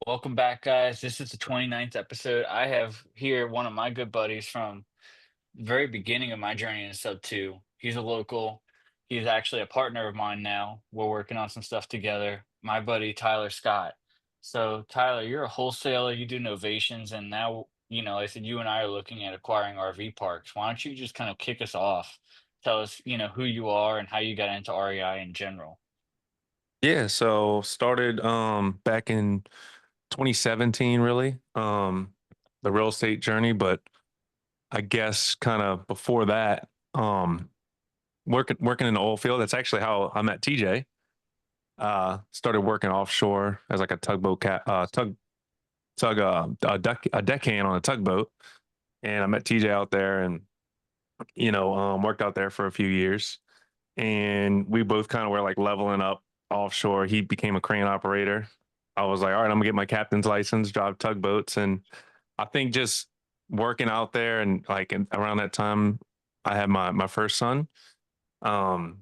Welcome back, guys. This is the 29th episode. I have here one of my good buddies from the very beginning of my journey in SubTo. He's a local. He's actually a partner of mine now. We're working on some stuff together. My buddy Tyler Scott. So, Tyler, you're a wholesaler. You do novations, and now I said you and I are looking at acquiring RV parks. Why don't you just kind of kick us off? Tell us, who you are and how you got into REI in general. Yeah, so started back in 2017 really. The real estate journey, but I guess kind of before that, working in the oil field. That's actually how I met TJ. Started working offshore as like a tugboat cat tug a deckhand on a tugboat. And I met TJ out there and worked out there for a few years. And we both kind of were like leveling up offshore. He became a crane operator. I was like, all right, I'm gonna get my captain's license, drive tugboats, and I think just working out there and around that time, I had my first son. Um,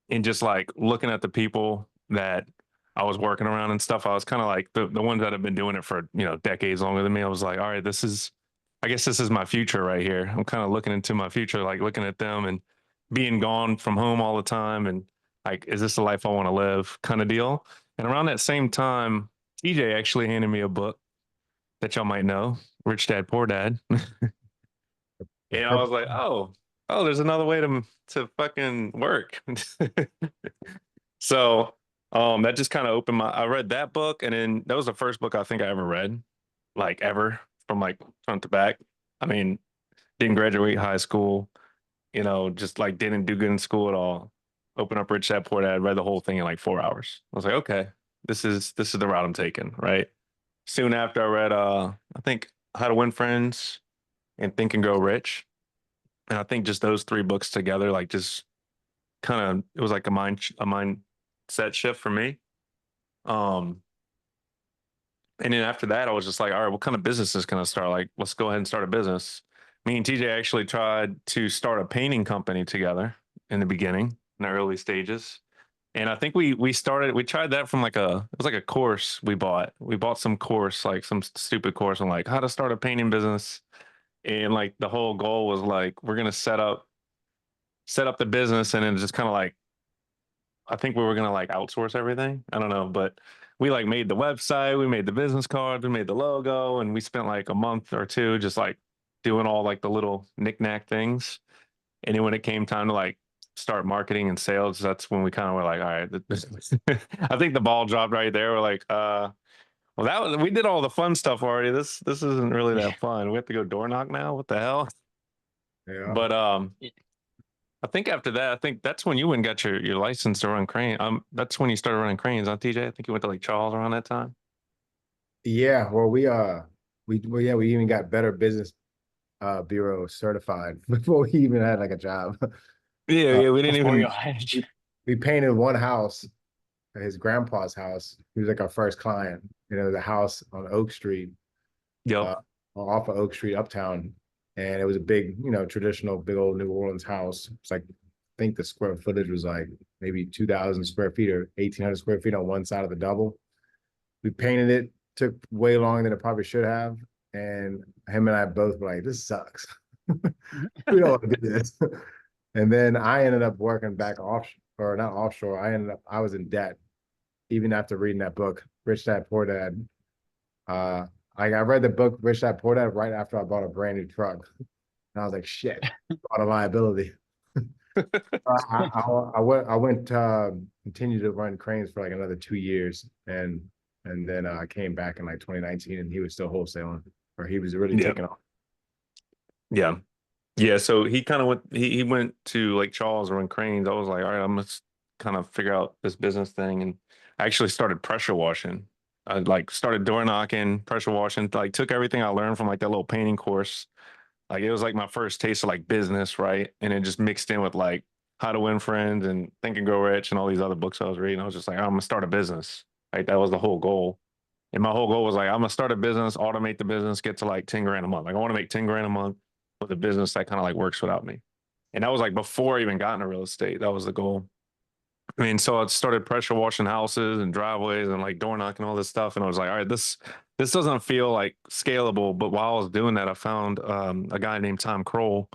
and just like looking at the people that I was working around and stuff, I was kind of like the ones that have been doing it for decades longer than me. I was like, all right, I guess this is my future right here. I'm kind of looking into my future, like looking at them and being gone from home all the time, and like, is this the life I want to live, kind of deal. And around that same time, TJ actually handed me a book that y'all might know, Rich Dad Poor Dad. The And I was purple. like, oh, there's another way to fucking work. So that just kind of opened my. I read that book, and then that was the first book I think I ever read, like ever, from like front to back. I mean, didn't graduate high school, just like didn't do good in school at all. Open up Rich Dad Poor Dad, read the whole thing in like 4 hours. I was like, okay, this is the route I'm taking, right? Soon after I read I think How to Win Friends and Think and Grow Rich. And I think just those three books together, like just kind of it was like a mindset shift for me. Um, and then after that, I was just like, all right, what kind of business is going to start? Like, let's go ahead and start a business. Me and TJ actually tried to start a painting company together in the beginning, in the early stages. And I think we tried that from it was like a course we bought. We bought some course, like some stupid course on like how to start a painting business. And like the whole goal was like, we're gonna set up the business and then just kind of like I think we were gonna like outsource everything. I don't know, but we like made the website, we made the business card, we made the logo, and we spent like a month or two just like doing all like the little knickknack things. And then when it came time to like start marketing and sales, that's when we kind of were like, all right, I think the ball dropped right there. We're like, well, we did all the fun stuff already. This isn't really that fun. We have to go door knock now. What the hell? Yeah. But I think after that, I think that's when you went and got your license to run crane. That's when you started running cranes, huh, TJ? I think you went to like Charles around that time. Yeah. Well, we even got Better Business Bureau certified before we even had like a job. Yeah, Uh, yeah, we didn't Before you even. hired. we, we painted one house, his grandpa's house. He was like our first client. It was a house on Oak Street, Yep. uh, off of Oak Street, uptown, and it was a big, traditional, big old New Orleans house. It's like I think the square footage was like maybe 2,000 square feet or 1,800 square feet on one side of the double. We painted it, took way longer than it probably should have. And him and I both were like, this sucks. We don't want to do this. And then I ended up working back offshore, or not offshore. I was in debt even after reading that book, Rich Dad Poor Dad. Uh, I read the book Rich Dad Poor Dad right after I bought a brand new truck. And I was like, shit, bought a liability. I went continued to run cranes for like another 2 years, and then I came back in like 2019, and he was still wholesaling, or he was really Yeah. taking off. Yeah. Yeah. So he kind of he went to Lake Charles to run cranes. I was like, all right, I'm gonna kind of figure out this business thing. And I actually started pressure washing. I like started door knocking, pressure washing, like took everything I learned from like that little painting course. Like it was like my first taste of like business, right? And it just mixed in with like How to Win Friends and Think and Grow Rich and all these other books I was reading. I was just like, I'm gonna start a business. Like that was the whole goal. And my whole goal was like, I'm gonna start a business, automate the business, get to like 10 grand a month. Like I want to make 10 grand a month with a business that kind of like works without me. And that was like before I even got into real estate. That was the goal. I mean, so I started pressure washing houses and driveways and like door knocking, all this stuff. And I was like, all right, this doesn't feel like scalable. But while I was doing that, I found a guy named Tom Kroll.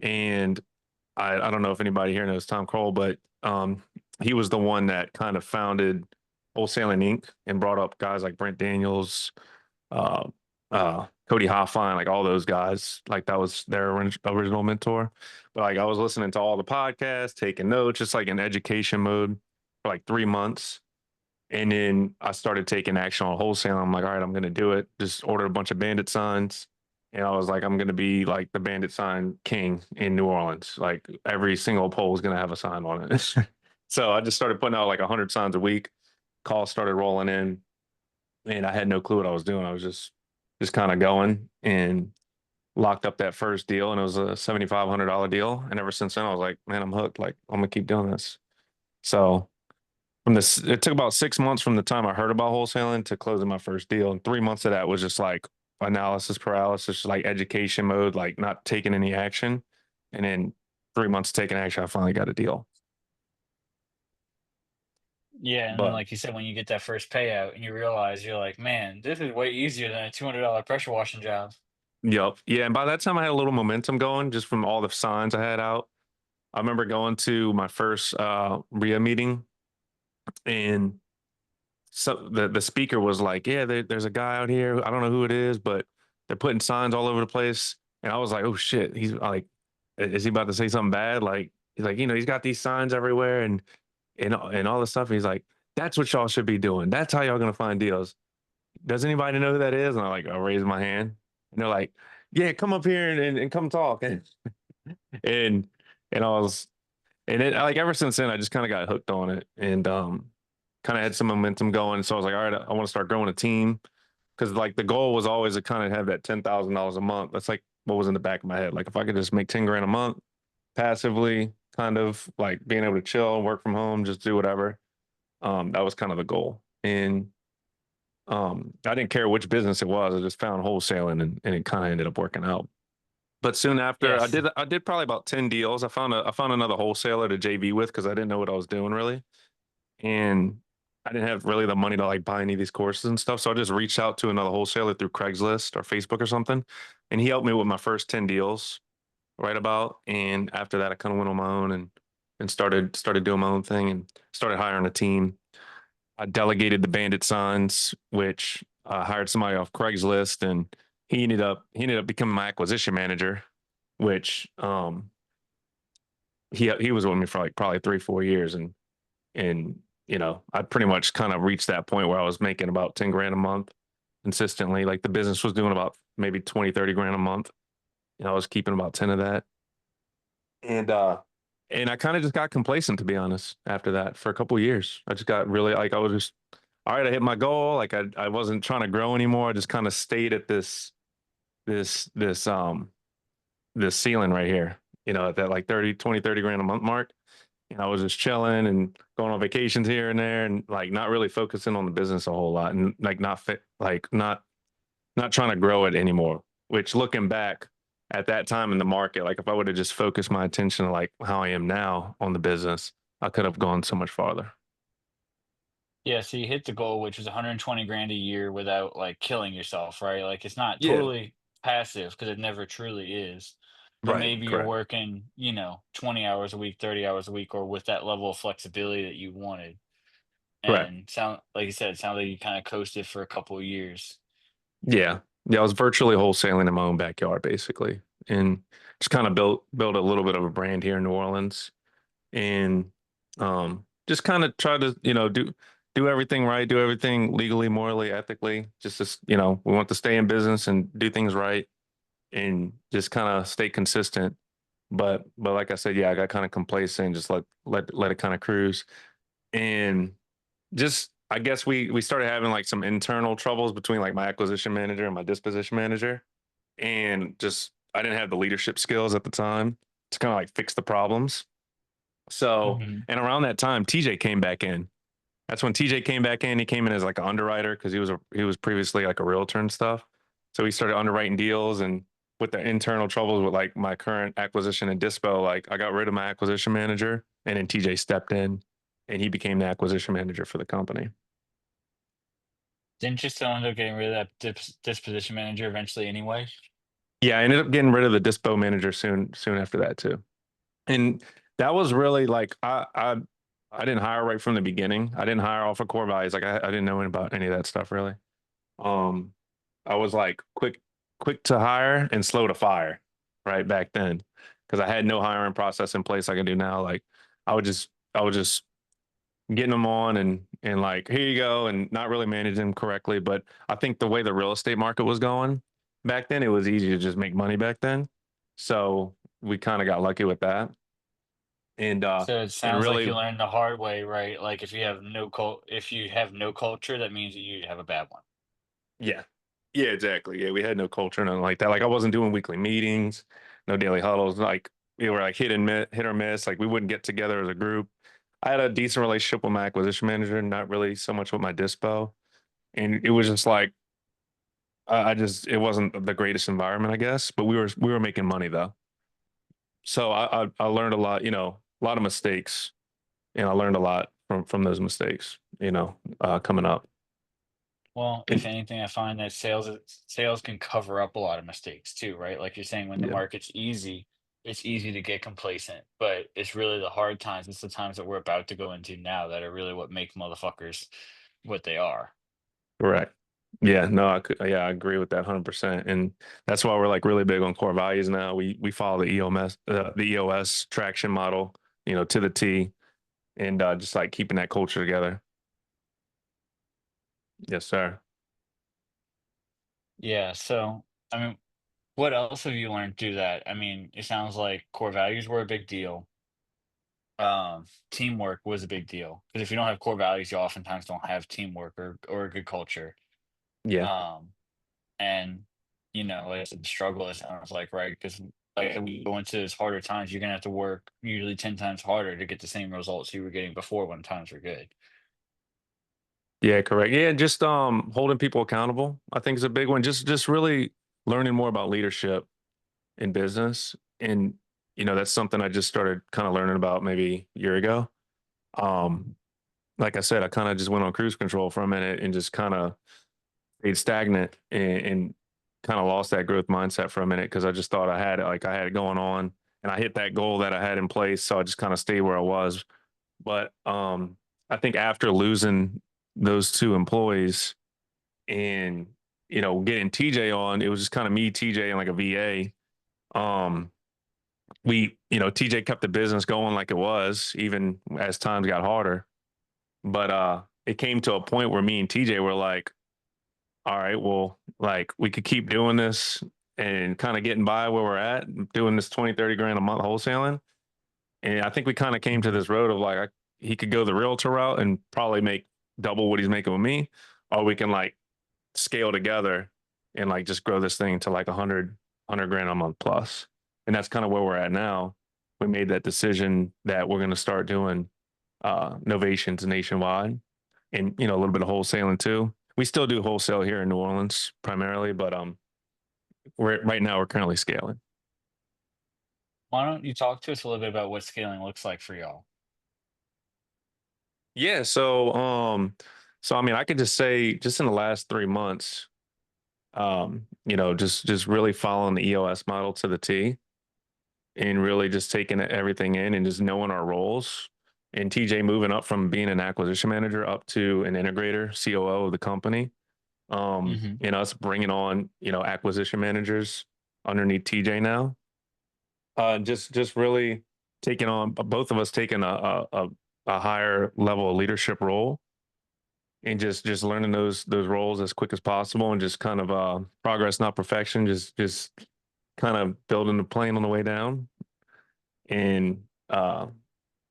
And I don't know if anybody here knows Tom Kroll, but he was the one that kind of founded Wholesaling Inc. and brought up guys like Brent Daniels, uh, Cody Hoffine, like all those guys. Like that was their original mentor. But like I was listening to all the podcasts, taking notes, just like in education mode for like 3 months. And then I started taking action on wholesale. I'm like, all right, I'm going to do it. Just ordered a bunch of bandit signs. And I was like, I'm going to be like the bandit sign king in New Orleans. Like every single pole is going to have a sign on it. So I just started putting out like 100 signs a week. Calls started rolling in, and I had no clue what I was doing. I was just kind of going and locked up that first deal, and it was a $7,500 deal. And ever since then, I was like, man, I'm hooked. Like I'm gonna keep doing this. So from this, it took about 6 months from the time I heard about wholesaling to closing my first deal. And 3 months of that was just like analysis paralysis, like education mode, like not taking any action. And then 3 months taking action, I finally got a deal. Yeah, and then But like you said, when you get that first payout and you realize you're like, man, this is way easier than a $200 pressure washing job. yep. Yeah. And by that time I had a little momentum going just from all the signs I had out. I remember going to my first RIA meeting, and so the speaker was like, "Yeah, there's a guy out here. I don't know who it is, but they're putting signs all over the place." And I was like, "Oh shit!" He's like, "Is he about to say something bad?" Like he's like, he's got these signs everywhere and all this stuff. And he's like, "That's what y'all should be doing. That's how y'all gonna find deals." Does anybody know who that is? And I raise my hand, and they're like, "Yeah, come up here and come talk." And and I was and it like ever since then I just kind of got hooked on it, and kind of had some momentum going. So I was like, all right, I want to start growing a team, because like the goal was always to kind of have that $10,000 a month. That's like what was in the back of my head. Like if I could just make 10 grand a month passively, kind of like being able to chill, work from home, just do whatever. That was kind of the goal. And I didn't care which business it was. I just found wholesaling, and it kind of ended up working out. But soon after, Yes. I did probably about 10 deals. I found another wholesaler to JV with because I didn't know what I was doing really. And I didn't have really the money to like buy any of these courses and stuff. So I just reached out to another wholesaler through Craigslist or Facebook or something. And he helped me with my first 10 deals right about. And after that, I kind of went on my own and started doing my own thing and started hiring a team. I delegated the bandit signs, which I hired somebody off Craigslist, and he ended up becoming my acquisition manager, which he was with me for like probably 3 4 years. And I pretty much kind of reached that point where I was making about 10 grand a month consistently. Like the business was doing about maybe 20 30 grand a month. I was keeping about 10 of that. And I kind of just got complacent, to be honest, after that for a couple of years. I just got really like, I was just, all right, I hit my goal. Like I wasn't trying to grow anymore. I just kind of stayed at this this ceiling right here, at that like 30 grand a month mark. I was just chilling and going on vacations here and there, and like not really focusing on the business a whole lot, and like not fit, like not trying to grow it anymore. Which, looking back at that time in the market, like if I would have just focused my attention to like how I am now on the business, I could have gone so much farther. Yeah, so you hit the goal, which was 120 grand a year without like killing yourself, right? Like it's not Yeah. totally passive because it never truly is. But Right. maybe you're Correct. working, 20 hours a week, 30 hours a week, or with that level of flexibility that you wanted. Correct. And sound like you said, it sounds like you kind of coasted for a couple of years. Yeah. Yeah. I was virtually wholesaling in my own backyard, basically, and just kind of built a little bit of a brand here in New Orleans, and just kind of try to do everything right, do everything legally, morally, ethically. We want to stay in business and do things right, and just kind of stay consistent. But like I said, yeah, I got kind of complacent and just let it kind of cruise. And just I guess we started having like some internal troubles between like my acquisition manager and my disposition manager, and just I didn't have the leadership skills at the time to kind of like fix the problems. So, Mhm. and around that time, TJ came back in. That's when TJ came back in. He came in as like an underwriter because he was previously like a realtor and stuff. So he started underwriting deals, and with the internal troubles with like my current acquisition and dispo, like I got rid of my acquisition manager, and then TJ stepped in. and he became the acquisition manager for the company. Didn't you still end up getting rid of that disposition manager eventually anyway? Yeah, I ended up getting rid of the dispo manager soon after that too. And that was really like I didn't hire right from the beginning. I didn't hire off of core values. Like I didn't know about any of that stuff really. Um, I was like quick to hire and slow to fire right back then because I had no hiring process in place like I do now. Like I would just getting them on and like here you go and not really manage them correctly. But I think the way the real estate market was going back then, it was easy to just make money back then. So we kind of got lucky with that. And So it and sounds like really you learned the hard way, right? Like if you have no culture, that means that you have a bad one. yeah. Yeah, exactly. Yeah, we had no culture, nothing like that. Like I wasn't doing weekly meetings, no daily huddles. Like we were like hit or miss. Like we wouldn't get together as a group. I had a decent relationship with my acquisition manager, not really so much with my dispo. And it was just like I just it wasn't the greatest environment, I guess. But we were making money though. So I learned a lot, a lot of mistakes, and I learned a lot from those mistakes, coming up. Well, if And anything, I find that sales can cover up a lot of mistakes too, right? Like you're saying, when the yeah, market's easy, it's easy to get complacent, but it's really the hard times. It's the times that we're about to go into now that are really what make motherfuckers what they are. correct. Yeah, no, yeah, I agree with that 100%. And that's why we're like really big on core values now. We follow the EOS traction model, to the T, and just like keeping that culture together. Yes, sir. Yeah. So, I mean, what else have you learned through that? I mean, it sounds like core values were a big deal. Teamwork was a big deal because if you don't have core values, you oftentimes don't have teamwork or a good culture. Yeah. Um, and like I said, the struggle, it sounds like, right? Because like when you go into those harder times, you're gonna have to work usually 10 times harder to get the same results you were getting before when times were good. Yeah, correct. Yeah, just holding people accountable, I think is a big one. Just really learning more about leadership in business. And that's something I just started kind of learning about maybe a year ago. Um, like I said, I kind of just went on cruise control for a minute and just kind of stayed stagnant and kind of lost that growth mindset for a minute because I just thought I had it going on and I hit that goal that I had in place. So I just kind of stayed where I was. But I think after losing those two employees and getting TJ on, it was just kind of me, TJ, and like a VA. Um, TJ kept the business going like it was, even as times got harder. But it came to a point where me and TJ were like, all right, well, like we could keep doing this and kind of getting by where we're at, doing this 20, 30 grand a month wholesaling. And I think we kind of came to this road of like, he could go the realtor route and probably make double what he's making with me, or we can like scale together and like just grow this thing to like 100 grand a month plus. And that's kind of where we're at now. We made that decision that we're going to start doing novations nationwide and a little bit of wholesaling too. We still do wholesale here in New Orleans primarily, but we're right now we're currently scaling. Why don't you talk to us a little bit about what scaling looks like for y'all? Yeah, so I mean I could just say just in the last 3 months, just really following the EOS model to the T and really just taking everything in and just knowing our roles. And TJ moving up from being an acquisition manager up to an integrator, COO of the company. Hmm. And us bringing on, acquisition managers underneath TJ now. Just really taking on both of us taking a higher level of leadership role and just learning those roles as quick as possible and just kind of progress, not perfection. Just kind of building the plane on the way down and uh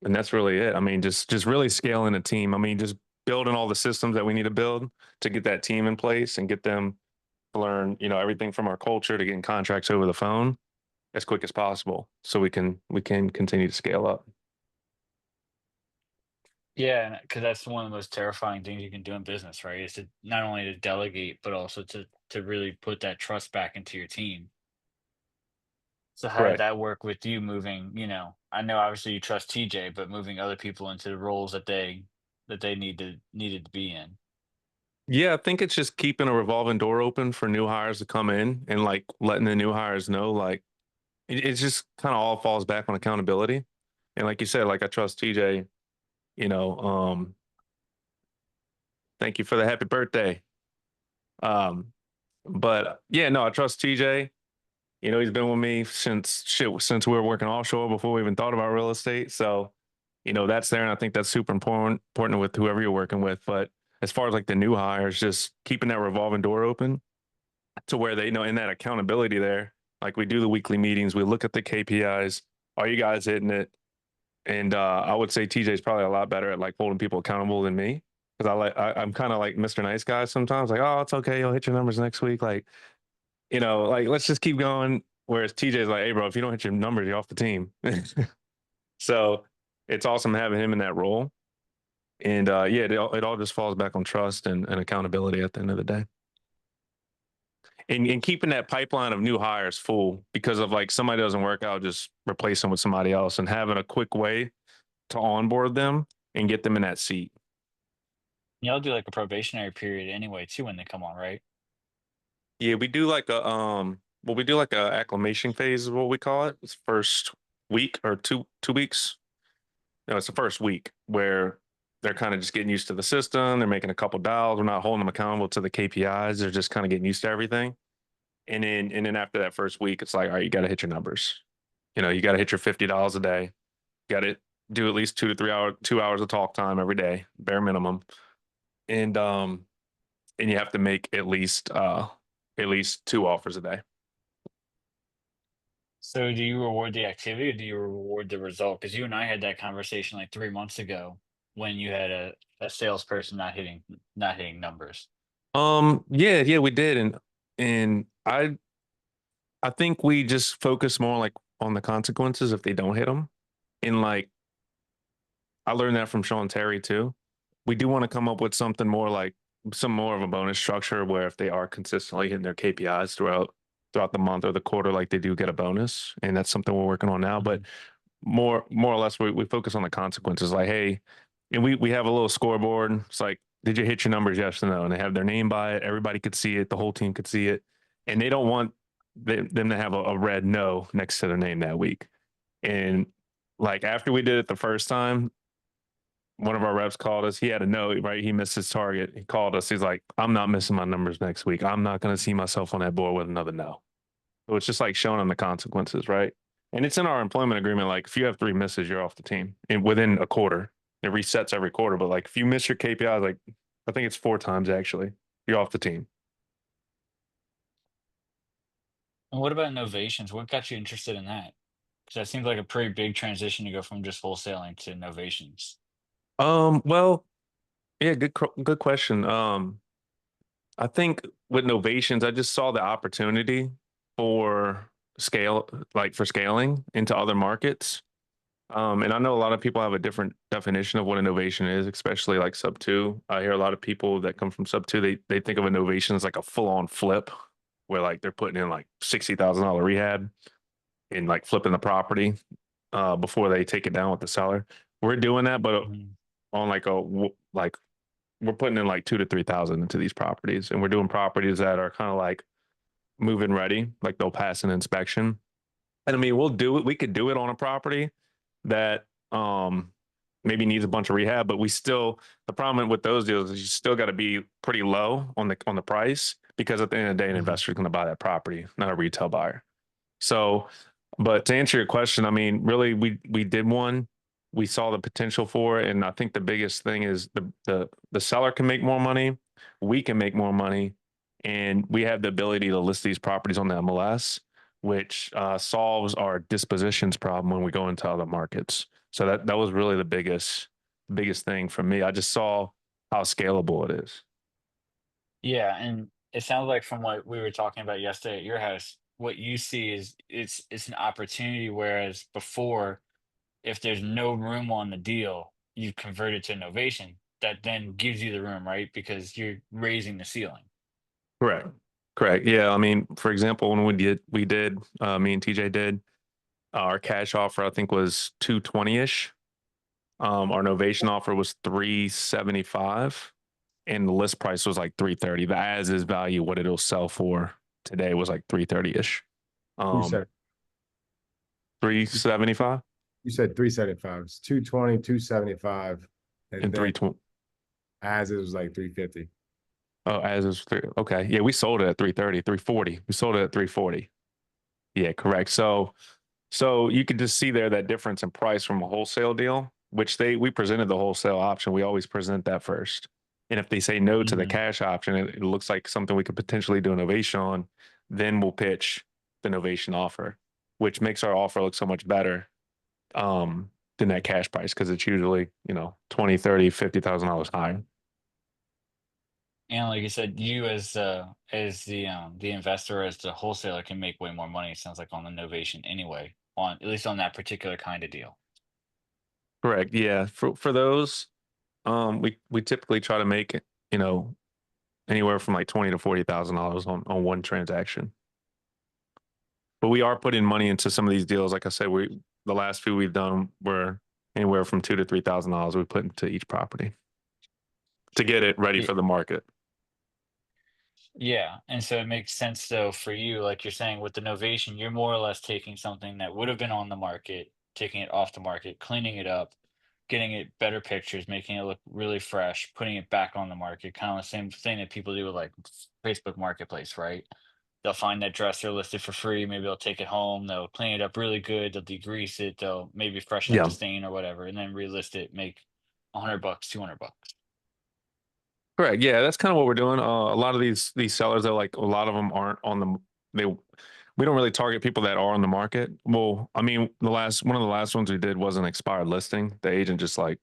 and that's really it. I mean, just really scaling a team. I mean, just building all the systems that we need to build to get that team in place and get them to learn, everything from our culture to getting contracts over the phone as quick as possible so we can continue to scale up. Yeah, because that's one of the most terrifying things you can do in business, right? Is to not only to delegate, but also to really put that trust back into your team. So how did Correct. that work with you moving, I know obviously you trust TJ, but moving other people into the roles that they needed to be in. Yeah, I think it's just keeping a revolving door open for new hires to come in and like letting the new hires know like it just kind of all falls back on accountability. And like you said, like I trust TJ, you know, thank you for the happy birthday. Um, but yeah, no, I trust TJ. He's been with me since we were working offshore before we even thought about real estate. So, that's there, and I think that's super important with whoever you're working with. But as far as like the new hires, just keeping that revolving door open to where they know in that accountability there. Like we do the weekly meetings, we look at the KPIs. Are you guys hitting it? And I would say TJ's probably a lot better at like holding people accountable than me because I'm kind of like Mr. Nice Guy sometimes. Like, oh, it's okay, you'll hit your numbers next week. Like, like let's just keep going. Whereas TJ's like, hey, bro, if you don't hit your numbers, you're off the team. So it's awesome having him in that role. And yeah, it all just falls back on trust and accountability at the end of the day. And keeping that pipeline of new hires full because of like somebody doesn't work out, just replace them with somebody else and having a quick way to onboard them and get them in that seat. Y'all do like a probationary period anyway too when they come on, right? Yeah, we do like we do like a acclimation phase is what we call it. It's first week or two weeks. No, it's the first week where they're kind of just getting used to the system. They're making a couple dials. We're not holding them accountable to the KPIs. They're just kind of getting used to everything. And then after that first week, it's like, all right, you got to hit your numbers. You got to hit your $50 a day. Got to do at least 2 hours of talk time every day, bare minimum. And you have to make at least two offers a day. So do you reward the activity or do you reward the result? Because you and I had that conversation like 3 months ago when you had a salesperson not hitting numbers. Yeah, we did. And I think we just focus more like on the consequences if they don't hit them. And like I learned that from Sean Terry too. We do want to come up with something more like some more of a bonus structure where if they are consistently hitting their KPIs throughout the month or the quarter, like they do get a bonus. And that's something we're working on now. But Mhm. more or less we focus on the consequences like, hey, and we have a little scoreboard. It's like, did you hit your numbers? Yes or no? And they have their name by it. Everybody could see it. The whole team could see it. And they don't want them to have a red no next to their name that week. And like after we did it the first time, one of our reps called us. He had a note, right? He missed his target. He called us. He's like, I'm not missing my numbers next week. I'm not going to see myself on that board with another no. So it's just like showing them the consequences, right? And it's in our employment agreement. Like if you have three misses, you're off the team and within a quarter. It resets every quarter. But like if you miss your KPIs, like I think it's 4 times actually, you're off the team. And what about novations? What got you interested in that? Because that seems like a pretty big transition to go from just wholesaling to novations. Well, yeah, good question. I think with Novations, I just saw the opportunity for for scaling into other markets. And I know a lot of people have a different definition of what innovation is, especially like SubTo. I hear a lot of people that come from SubTo, they think of innovation as like a full-on flip, where like they're putting in like $60,000 rehab and like flipping the property before they take it down with the seller. We're doing that, but Mhm. on like we're putting in like 2 to 3 thousand into these properties, and we're doing properties that are kind of like move-in ready, like they'll pass an inspection. And I mean, we'll do it. We could do it on a property that maybe needs a bunch of rehab, but the problem with those deals is you still got to be pretty low on the price because at the end of the day, an Mhm. investor is going to buy that property, not a retail buyer. So, but to answer your question, I mean, really, we did one. We saw the potential for it, and I think the biggest thing is the seller can make more money, we can make more money, and we have the ability to list these properties on the MLS, which solves our dispositions problem when we go into other markets. So that was really the biggest thing for me. I just saw how scalable it is. Yeah, and it sounds like from what we were talking about yesterday at your house, what you see is it's an opportunity, whereas before, if there's no room on the deal, you convert it to innovation. That then gives you the room, right? Because you're raising the ceiling. Correct. Correct. Yeah. I mean, for example, when me and TJ did, our cash offer, I think was 220-ish. Our novation offer was 375 and the list price was like 330. The as is value, what it'll sell for today was like 330-ish. You Um, said 375 you said 375. It's 220, 275, and and then 320. as it was like 350. Oh, as is three. Okay. Yeah, we sold it at 330, 340. We sold it at 340. Yeah, correct. So you could just see there that difference in price from a wholesale deal, which we presented the wholesale option. We always present that first. And if they say no to the Mhm. cash option, it looks like something we could potentially do an novation on, then we'll pitch the novation offer, which makes our offer look so much better than that cash price because it's usually, 20, 30, $50,000 higher. And like you said, you as the investor, as the wholesaler, can make way more money. It sounds like on the novation anyway, on at least on that particular kind of deal. Correct. Yeah. For those, we typically try to make, you know, anywhere from like 20 to $40,000 on one transaction. But we are putting money into some of these deals. Like I said, the last few we've done were anywhere from $2,000 to $3,000 we put into each property to get it ready for the market. Yeah, and so it makes sense though for you, like you're saying with the novation, you're more or less taking something that would have been on the market, taking it off the market, cleaning it up, getting it better pictures, making it look really fresh, putting it back on the market, kind of the same thing that people do with like Facebook Marketplace, right? They'll find that dresser listed for free, maybe they'll take it home, they'll clean it up really good, they'll degrease it, they'll maybe freshen up the Yeah. stain or whatever, and then relist it, make $100, $200. Correct. Yeah, that's kind of what we're doing. A lot of these sellers, are like a lot of them aren't on they we don't really target people that are on the market. Well, I mean, one of the last ones we did was an expired listing. The agent just like,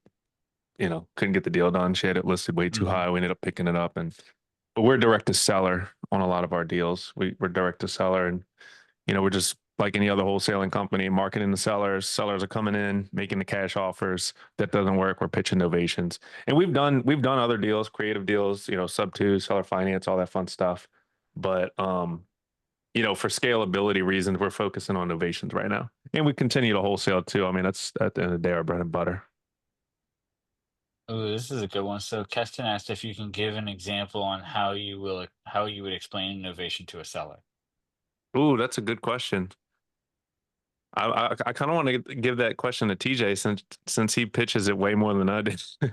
couldn't get the deal done. She had it listed way too high. We ended up picking it up but we're direct to seller on a lot of our deals. We're direct to seller and we're just like any other wholesaling company, marketing the sellers. Sellers are coming in, making the cash offers. That doesn't work. We're pitching novations. And we've done other deals, creative deals, SubTo, seller finance, all that fun stuff. But for scalability reasons, we're focusing on novations right now. And we continue to wholesale too. I mean, that's at the end of the day our bread and butter. Oh, this is a good one. So Keston asked if you can give an example on how you would explain innovation to a seller. Ooh, that's a good question. I kind of want to give that question to TJ since he pitches it way more than I did. You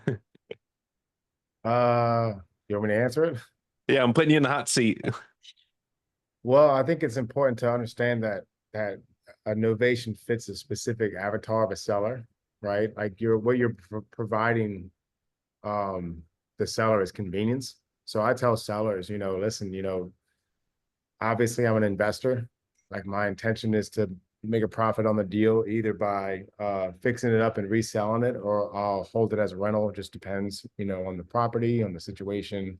want me to answer it? Yeah, I'm putting you in the hot seat. Well, I think it's important to understand that a novation fits a specific avatar of a seller, right? Like what you're providing the seller is convenience. So I tell sellers, listen, obviously I'm an investor. Like my intention is to make a profit on the deal either by fixing it up and reselling it, or I'll hold it as a rental. It just depends, on the property, on the situation.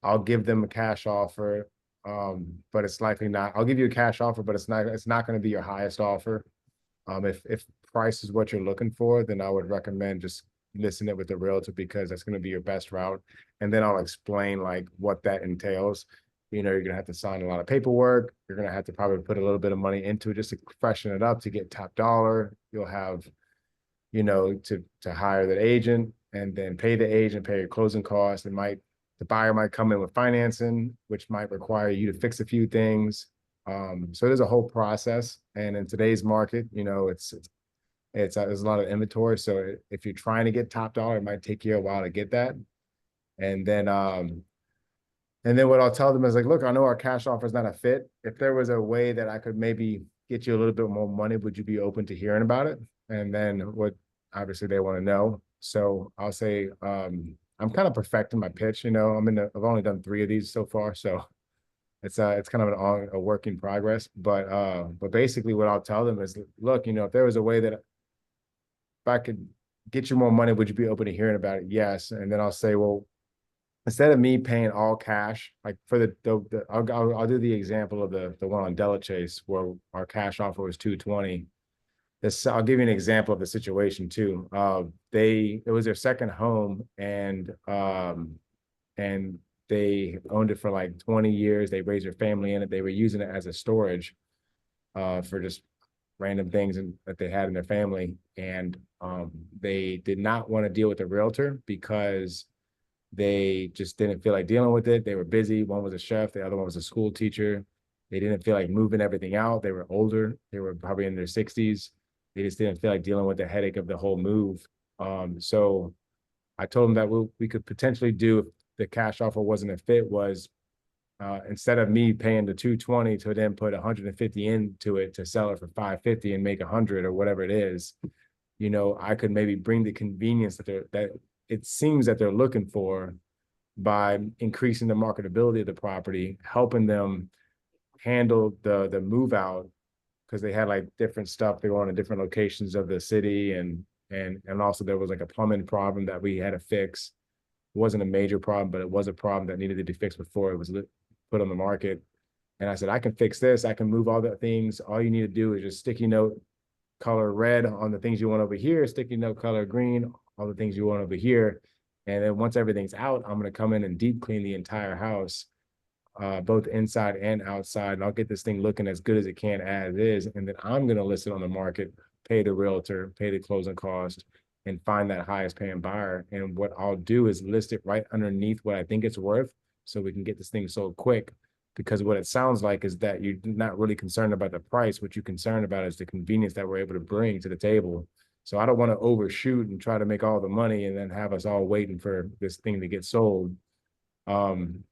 I'll give them a cash offer, but it's likely not. I'll give you a cash offer, but it's not going to be your highest offer. If price is what you're looking for, then I would recommend just listing it with the realtor because that's going to be your best route. And then I'll explain like what that entails. You're gonna have to sign a lot of paperwork. You're gonna have to probably put a little bit of money into it just to freshen it up to get top dollar. You'll have, to hire the agent and then pay the agent, pay your closing costs. The buyer might come in with financing, which might require you to fix a few things. So there's a whole process. And in today's market, there's a lot of inventory. So if you're trying to get top dollar, it might take you a while to get that. And then what I'll tell them is like, look, I know our cash offer is not a fit. If there was a way that I could maybe get you a little bit more money, would you be open to hearing about it? And then what obviously they want to know. So I'll say, I'm kind of perfecting my pitch. I've only done 3 of these so far. So it's kind of a work in progress. But basically what I'll tell them is, look, if there was a way that if I could get you more money, would you be open to hearing about it? Yes. And then I'll say, well, instead of me paying all cash, like for I'll do the example of the one on Delachase where our cash offer was 220. I'll give you an example of the situation too. It was their second home and they owned it for like 20 years. They raised their family in it. They were using it as a storage for just random things that they had in their family. And they did not want to deal with the realtor because they just didn't feel like dealing with it. They were busy. One was a chef, the other one was a school teacher. They didn't feel like moving everything out. They were older. They were probably in their 60s. They just didn't feel like dealing with the headache of the whole move. So I told them that we could potentially do, if the cash offer wasn't a fit, was instead of me paying the 220 to then put 150 into it to sell it for 550 and make 100 or whatever it is, I could maybe bring the convenience that it seems that they're looking for by increasing the marketability of the property, helping them handle the move out, because they had like different stuff. They were on different locations of the city, and also there was like a plumbing problem that we had to fix. It wasn't a major problem, but it was a problem that needed to be fixed before it was put on the market. And I said, I can fix this. I can move all the things. All you need to do is just sticky note color red on the things you want over here, sticky note color green, all the things you want over here. And then once everything's out, I'm going to come in and deep clean the entire house, both inside and outside. And I'll get this thing looking as good as it can as is. And then I'm going to list it on the market, pay the realtor, pay the closing cost, and find that highest paying buyer. And what I'll do is list it right underneath what I think it's worth, so we can get this thing sold quick. Because what it sounds like is that you're not really concerned about the price. What you're concerned about is the convenience that we're able to bring to the table. So I don't want to overshoot and try to make all the money and then have us all waiting for this thing to get sold. And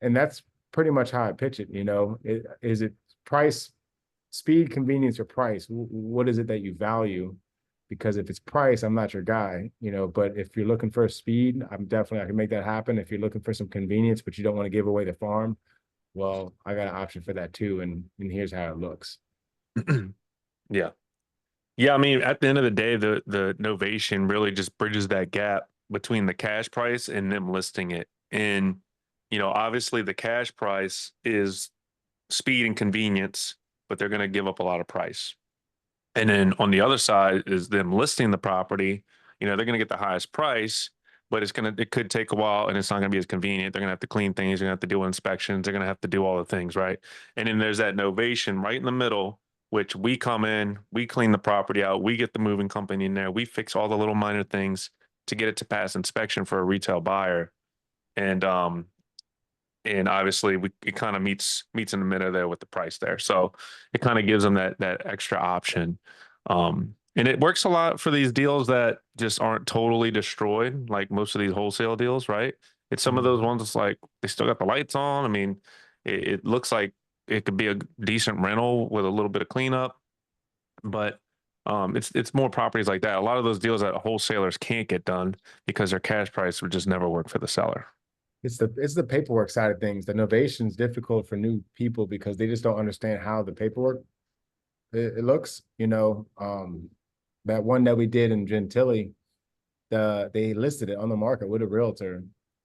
that's pretty much how I pitch it. Is it price, speed, convenience, or price? What is it that you value? Because if it's price, I'm not your guy, but if you're looking for speed, I can make that happen. If you're looking for some convenience, but you don't want to give away the farm, well, I got an option for that too. And here's how it looks. Yeah. Yeah. I mean, at the end of the day, the novation really just bridges that gap between the cash price and them listing it. And, obviously the cash price is speed and convenience, but they're going to give up a lot of price. And then on the other side is them listing the property. They're going to get the highest price, but it could take a while, and it's not going to be as convenient. They're going to have to clean things. They're going to have to do inspections. They're going to have to do all the things, right? And then there's that novation right in the middle, which we come in, we clean the property out, we get the moving company in there, we fix all the little minor things to get it to pass inspection for a retail buyer. And obviously it kind of meets in the middle there with the price there. So it kind of gives them that extra option. And it works a lot for these deals that just aren't totally destroyed, like most of these wholesale deals, right? It's some of those ones that's like they still got the lights on. I mean, it looks like it could be a decent rental with a little bit of cleanup, but it's more properties like that. A lot of those deals that wholesalers can't get done because their cash price would just never work for the seller. It's the paperwork side of things. The novation is difficult for new people because they just don't understand how the paperwork it looks. That one that we did in Gentilly, they listed it on the market with a realtor,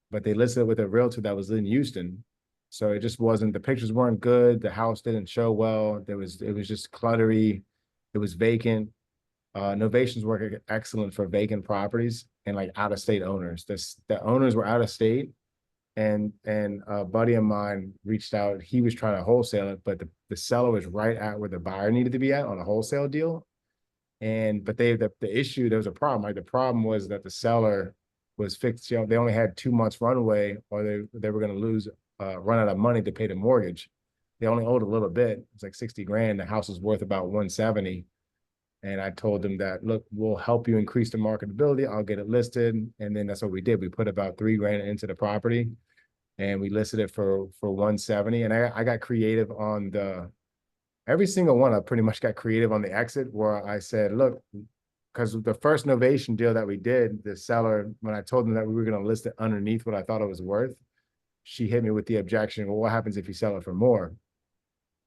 but they listed it with a realtor that was in Houston. So it just wasn't, the pictures weren't good. The house didn't show well. It was just cluttery. It was vacant. Novations work excellent for vacant properties and like out of state owners. The owners were out of state. And a buddy of mine reached out. He was trying to wholesale it, but the seller was right at where the buyer needed to be at on a wholesale deal. But the issue, there was a problem. Like the problem was that the seller was fixed. They only had 2 months runway, or they were going to run out of money to pay the mortgage. They only owed a little bit. It's like 60 grand. The house was worth about 170. And I told them that, look, we'll help you increase the marketability. I'll get it listed. And then that's what we did. We put about 3 grand into the property and we listed it for 170. And I got creative on every single one. I pretty much got creative on the exit, where I said, look, because the first novation deal that we did, the seller, when I told them that we were going to list it underneath what I thought it was worth, she hit me with the objection, well, what happens if you sell it for more?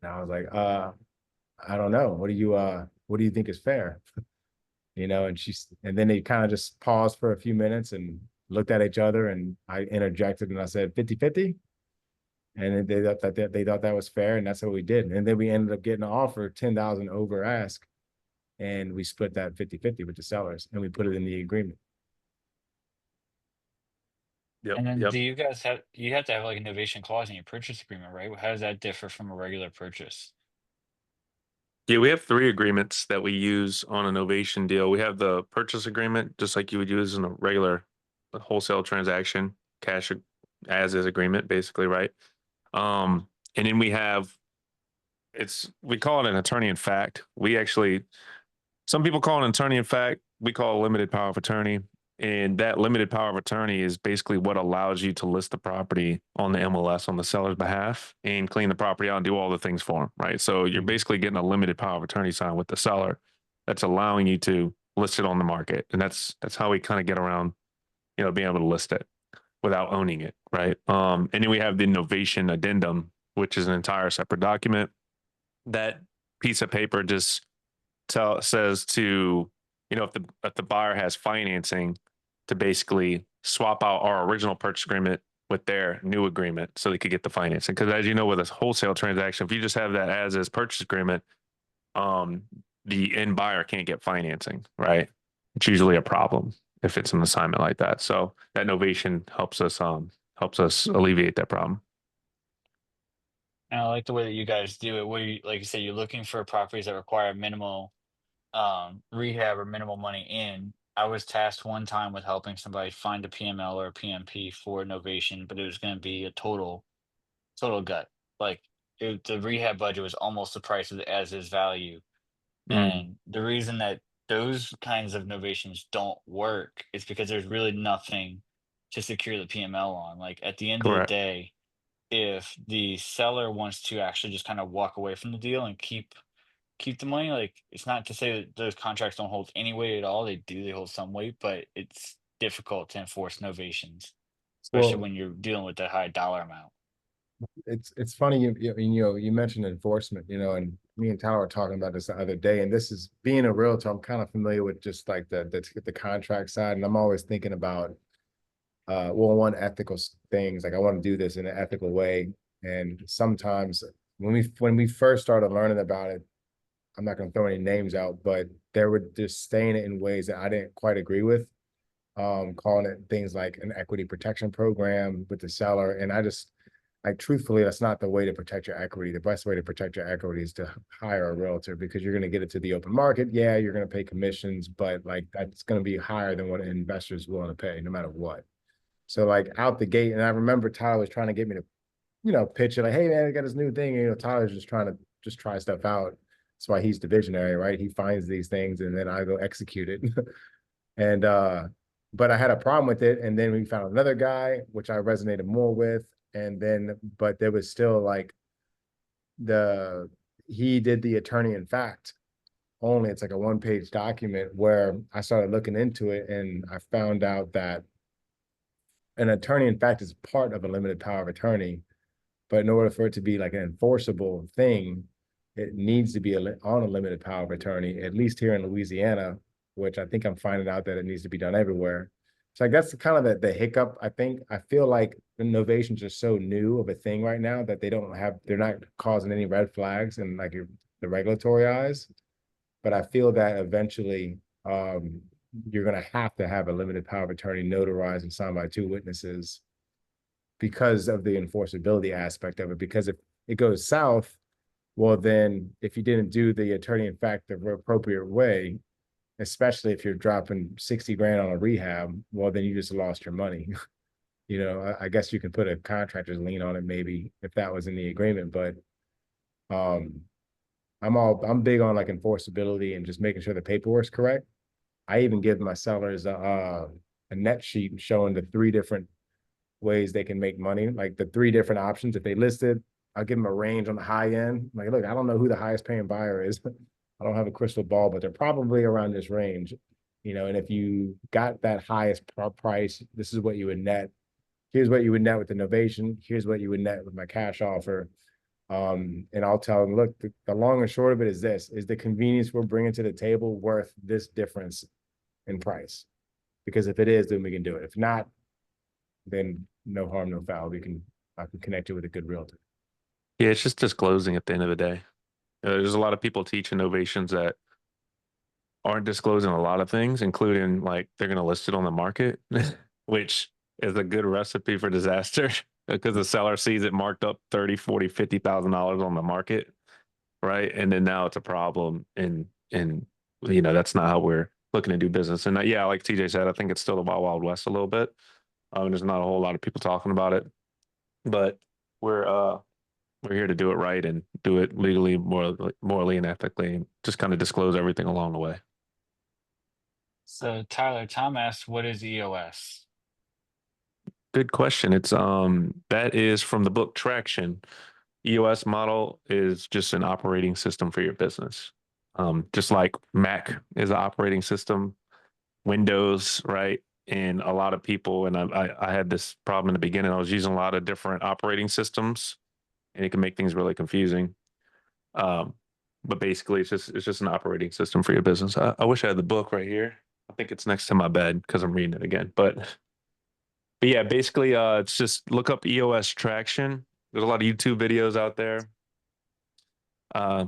And I was like, I don't know. What do you think is fair? And then they kind of just paused for a few minutes and looked at each other, and I interjected and I said 50-50. And they thought that was fair, and that's what we did. And then we ended up getting an offer 10,000 over ask, and we split that 50-50 with the sellers, and we put it in the agreement. Yep. And then Yep. do you guys have you have to have like a novation clause in your purchase agreement, right? How does that differ from a regular purchase? Yeah, we have three agreements that we use on a novation deal. We have the purchase agreement, just like you would use in a regular wholesale transaction, cash as is agreement, basically, right? And then we have we call it an attorney in fact. We actually some people call it an attorney in fact. We call it limited power of attorney. And that limited power of attorney is basically what allows you to list the property on the MLS on the seller's behalf and clean the property out and do all the things for them, right? So you're Mhm. basically getting a limited power of attorney signed with the seller that's allowing you to list it on the market. And that's how we kind of get around, being able to list it without owning it, right? And then we have the novation addendum, which is an entire separate document. That piece of paper just says to, if the buyer has financing, to basically swap out our original purchase agreement with their new agreement so they could get the financing. Because as you know, with a wholesale transaction, if you just have that as is purchase agreement, um, the end buyer can't get financing, right? It's usually a problem if it's an assignment like that. So that novation helps us alleviate that problem. And I like the way that you guys do it, where you, like you said, you're looking for properties that require minimal rehab or minimal money in. I was tasked one time with helping somebody find a PML or a PMP for Novation, but it was going to be a total gut. Like the rehab budget was almost the price of the as is value. Mm, And the reason that those kinds of novations don't work is because there's really nothing to secure the PML on. Like at the end of the correct. day, if the seller wants to actually just kind of walk away from the deal and keep the money, like it's not to say that those contracts don't hold any weight at all. They do, they hold some weight, but it's difficult to enforce novations, especially Well, when you're dealing with that high dollar amount. it's funny you mentioned enforcement, and me and Tyler were talking about this the other day, and this is being a realtor. I'm kind of familiar with just like the contract side, and I'm always thinking about well, one ethical things like I want to do this in an ethical way, and sometimes when we first started learning about it, I'm not going to throw any names out, but they were just saying it in ways that I didn't quite agree with, calling it things like an equity protection program with the seller. And I just, like, truthfully, that's not the way to protect your equity. The best way to protect your equity is to hire a realtor because you're going to get it to the open market. Yeah, you're going to pay commissions, but like that's going to be higher than what an investor's willing to pay no matter what. So, like, out the gate, and I remember Tyler was trying to get me to, pitch it like, hey man, I got this new thing. And, Tyler's just trying to just try stuff out. That's why he's the visionary, right? He finds these things and then I go execute it. And but I had a problem with it. And then we found another guy, which I resonated more with. And then, but there was still like the he did the attorney in fact only. It's like a one-page document where I started looking into it and I found out that an attorney in fact is part of a limited power of attorney. But in order for it to be like an enforceable thing, it needs to be on a limited power of attorney, at least here in Louisiana, which I think I'm finding out that it needs to be done everywhere. So like that's kind of the hiccup. I think I feel like innovations are so new of a thing right now that they're not causing any red flags in like the regulatory eyes. But I feel that eventually you're going to have a limited power of attorney notarized and signed by two witnesses because of the enforceability aspect of it. Because if it goes south, well, then if you didn't do the attorney in fact the appropriate way, especially if you're dropping 60 grand on a rehab, well, then you just lost your money. I guess you can put a contractor's lien on it maybe if that was in the agreement, but um, I'm big on like enforceability and just making sure the paperwork's correct. I even give my sellers a net sheet showing the three different ways they can make money, like the three different options. If they listed, I'll give them a range on the high end. Like, look, I don't know who the highest paying buyer is. I don't have a crystal ball, but they're probably around this range. And if you got that highest price, this is what you would net. Here's what you would net with the novation. Here's what you would net with my cash offer. And I'll tell them, look, the long and short of it is this: is the convenience we're bringing to the table worth this difference in price? Because if it is, then we can do it. If not, then no harm, no foul. I can connect you with a good realtor. Yeah, it's just disclosing at the end of the day. There's a lot of people teach innovations that aren't disclosing a lot of things, including like they're going to list it on the market, which is a good recipe for disaster because the seller sees it marked up 30, 40, $50,000 on the market, right? And then now it's a problem, and that's not how we're looking to do business. And yeah, like TJ said, I think it's still the wild, wild west a little bit. There's not a whole lot of people talking about it, but we're uh we're here to do it right and do it legally, morally, and ethically, and just kind of disclose everything along the way. So Tyler, Tom asked, what is EOS? Good question. It's that is from the book Traction. EOS model is just an operating system for your business. Just like Mac is an operating system, Windows, right? And a lot of people, and I had this problem in the beginning. I was using a lot of different operating systems, and it can make things really confusing. Um, but basically, it's just an operating system for your business. I wish I had the book right here. I think it's next to my bed because I'm reading it again. But yeah, basically, it's just look up EOS Traction. There's a lot of YouTube videos out there. Uh,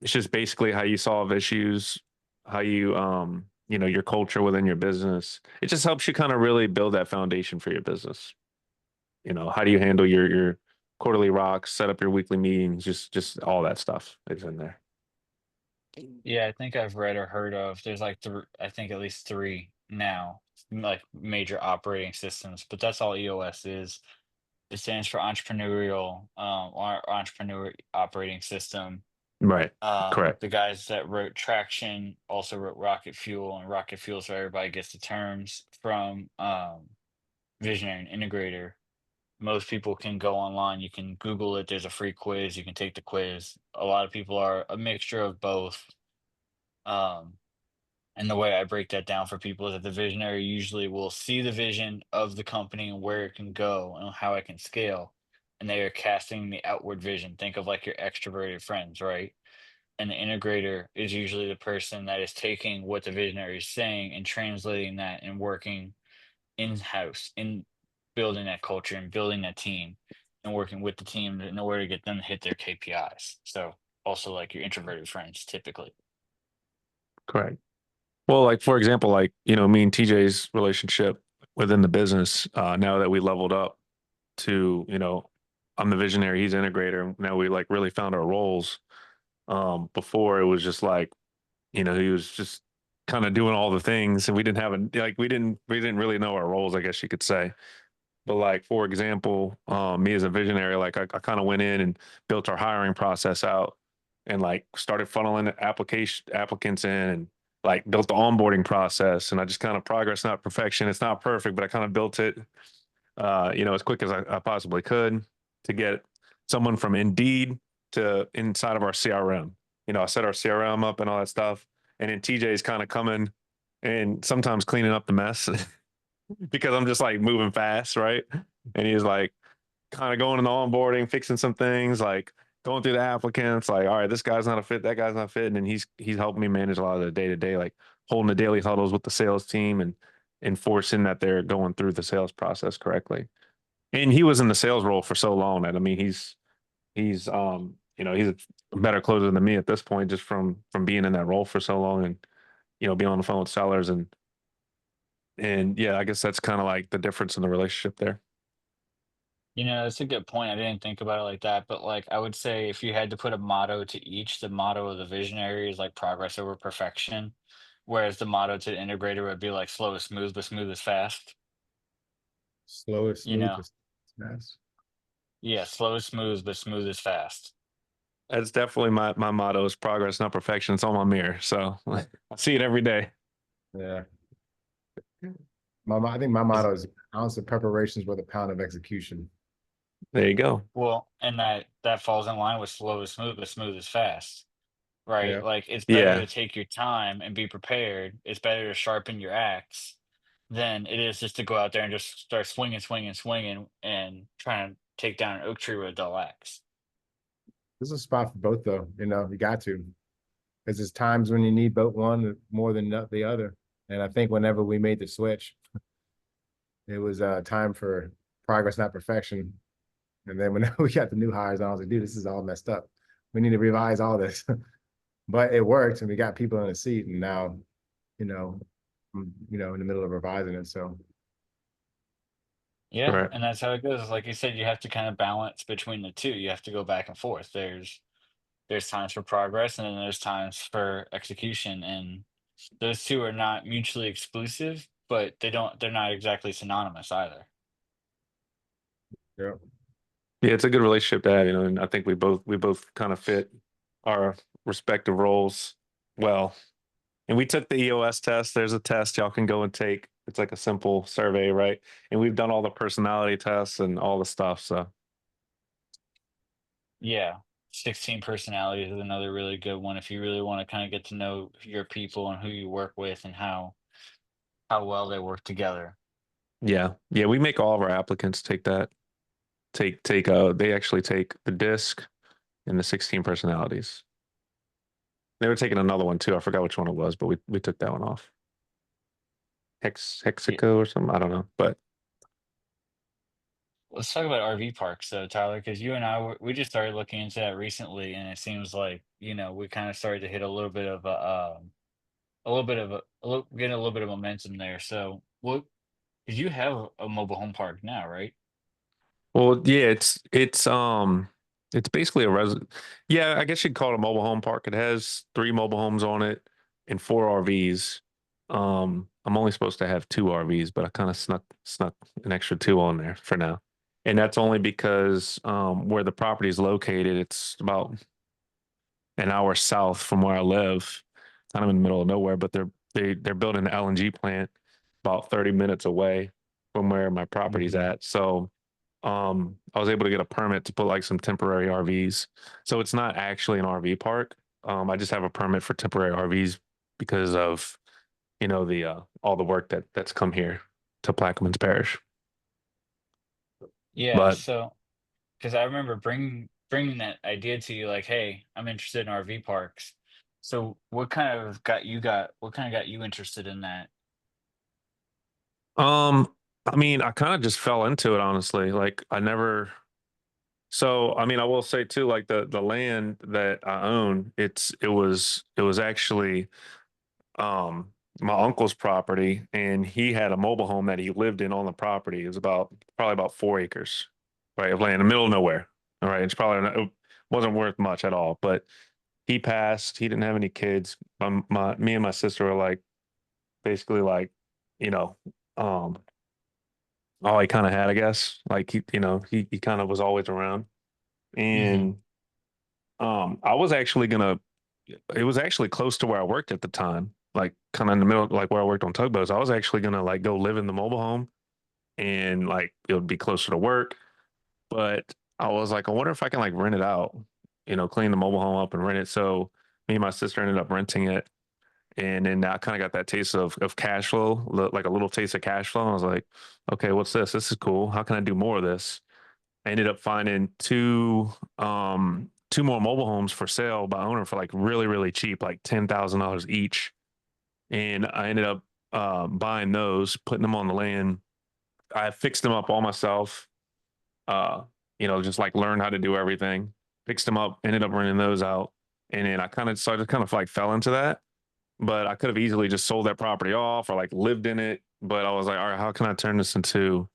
it's just basically how you solve issues, how you your culture within your business. It just helps you kind of really build that foundation for your business. How do you handle your quarterly rocks, set up your weekly meetings, just all that stuff is in there. Yeah, I think I've read or heard of. There's like I think at least three now, like major operating systems. But that's all EOS is. It stands for Entrepreneurial or Entrepreneur Operating System. Right. Correct. The guys that wrote Traction also wrote Rocket Fuel, and Rocket Fuel, so everybody gets the terms from Visionary and Integrator. Most people can go online. You can Google it. There's a free quiz. You can take the quiz. A lot of people are a mixture of both. Um, and the way I break that down for people is that the visionary usually will see the vision of the company and where it can go and how it can scale. And they are casting the outward vision. Think of like your extroverted friends, right? And the integrator is usually the person that is taking what the visionary is saying and translating that and working in house in building that culture and building that team and working with the team in order to get them to hit their KPIs. So also like your introverted friends typically. Correct. Well, like for example, like me and TJ's relationship within the business. Now that we leveled up to, I'm the visionary, he's integrator. Now we like really found our roles. Before it was just like, he was just kind of doing all the things, and we didn't have we didn't really know our roles, I guess you could say. But like for example, me as a visionary, like I kind of went in and built our hiring process out, and like started funneling applicants in, and like built the onboarding process. And I just kind of progress, not perfection. It's not perfect, but I kind of built it, as quick as I possibly could to get someone from Indeed to inside of our CRM. I set our CRM up and all that stuff. And then TJ's kind of coming and sometimes cleaning up the mess because I'm just like moving fast, right? And he's like kind of going in the onboarding, fixing some things, like going through the applicants, like, all right, this guy's not a fit, that guy's not fit. And then he's helping me manage a lot of the day to day, like holding the daily huddles with the sales team and enforcing that they're going through the sales process correctly. And he was in the sales role for so long that, I mean, he's a better closer than me at this point, just from being in that role for so long, and being on the phone with sellers, and yeah, I guess that's kind of like the difference in the relationship there. That's a good point. I didn't think about it like that, but like I would say if you had to put a motto to each, the motto of the visionary is like progress over perfection, whereas the motto to the integrator would be like slow is smooth, but smooth is fast. Slow is You smooth. know, Is fast. yeah, slow is smooth, but smooth is fast. That's definitely my motto is progress, not perfection. It's on my mirror, so I see it every day. Yeah. I think my motto is ounce of preparation is worth a pound of execution. There you go. Well, and that falls in line with slow is smooth, but smooth is fast, right? Yeah. Like it's better Yeah, to take your time and be prepared. It's better to sharpen your axe than it is just to go out there and just start swinging, swinging, swinging, and trying to take down an oak tree with a dull axe. There's a spot for both though. You got to. Because there's times when you need both one more than the other. And I think whenever we made the switch, it was time for progress, not perfection. And then when we got the new hires, I was like, dude, this is all messed up. We need to revise all this. But it worked, and we got people in the seat, and now, you know, in the middle of revising it. So Yeah, Right. and that's how it goes. Like you said, you have to kind of balance between the two. You have to go back and forth. There's times for progress and then there's times for execution, and those two are not mutually exclusive, but they're not exactly synonymous either. Yeah. Yeah, it's a good relationship to have, and I think we both kind of fit our respective roles well. And we took the EOS test. There's a test y'all can go and take. It's like a simple survey, right? And we've done all the personality tests and all the stuff. So Yeah. 16 personalities is another really good one if you really want to kind of get to know your people and who you work with and how well they work together. yeah, yeah, we make all of our applicants take that. Take they actually take the disc and the 16 personalities. They were taking another one too. I forgot which one it was, but we took that one off. Yeah. Hexico or something. I don't know. But Let's talk about RV parks though, Tyler, because you and we just started looking into that recently, and it seems like we kind of started to hit a little bit of a little bit of getting a little bit of momentum there. So what? Because you have a mobile home park now, right? well, yeah, it's basically a yeah, I guess you'd call it a mobile home park. It has three mobile homes on it and four RVs. I'm only supposed to have two RVs, but I kind of snuck an extra two on there for now. And that's only because where the property is located, it's about an hour south from where I live, kind of in the middle of nowhere, but they're building an LNG plant about 30 minutes away from where my property's Mhm. at. So I was able to get a permit to put like some temporary RVs. So it's not actually an RV park. I just have a permit for temporary RVs because of, the all the work that's come here to Plaquemines Parish. Yeah. But So because I remember bringing that idea to you, like, hey, I'm interested in RV parks. So what kind of got you interested in that? um I mean, I kind of just fell into it honestly. Like I never So, I mean, I will say too, like the land that I own, it was actually my uncle's property, and he had a mobile home that he lived in on the property. It was probably about 4 acres, right, of land in the middle of nowhere. All right, it wasn't worth much at all. But he passed. He didn't have any kids. Me and my sister were like basically like, you know, um, all he kind of had, I guess. Like he kind of was always around. Hmm. And I was actually gonna. It was actually close to where I worked at the time, like kind of in the middle, like where I worked on tugboats. I was actually gonna like go live in the mobile home, and like it would be closer to work. But I was like, I wonder if I can like rent it out, clean the mobile home up and rent it. So me and my sister ended up renting it, and then I kind of got that taste of cash flow, like a little taste of cash flow. And I was like, okay, what's this? This is cool. How can I do more of this? I ended up finding two more mobile homes for sale by owner for like really, really cheap, like $10,000 each. And I ended up buying those, putting them on the land. I fixed them up all myself. Uh, just like learned how to do everything. Fixed them up, ended up renting those out. And then I kind of like fell into that. But I could have easily just sold that property off or like lived in it. But I was like, all right, how can I turn this you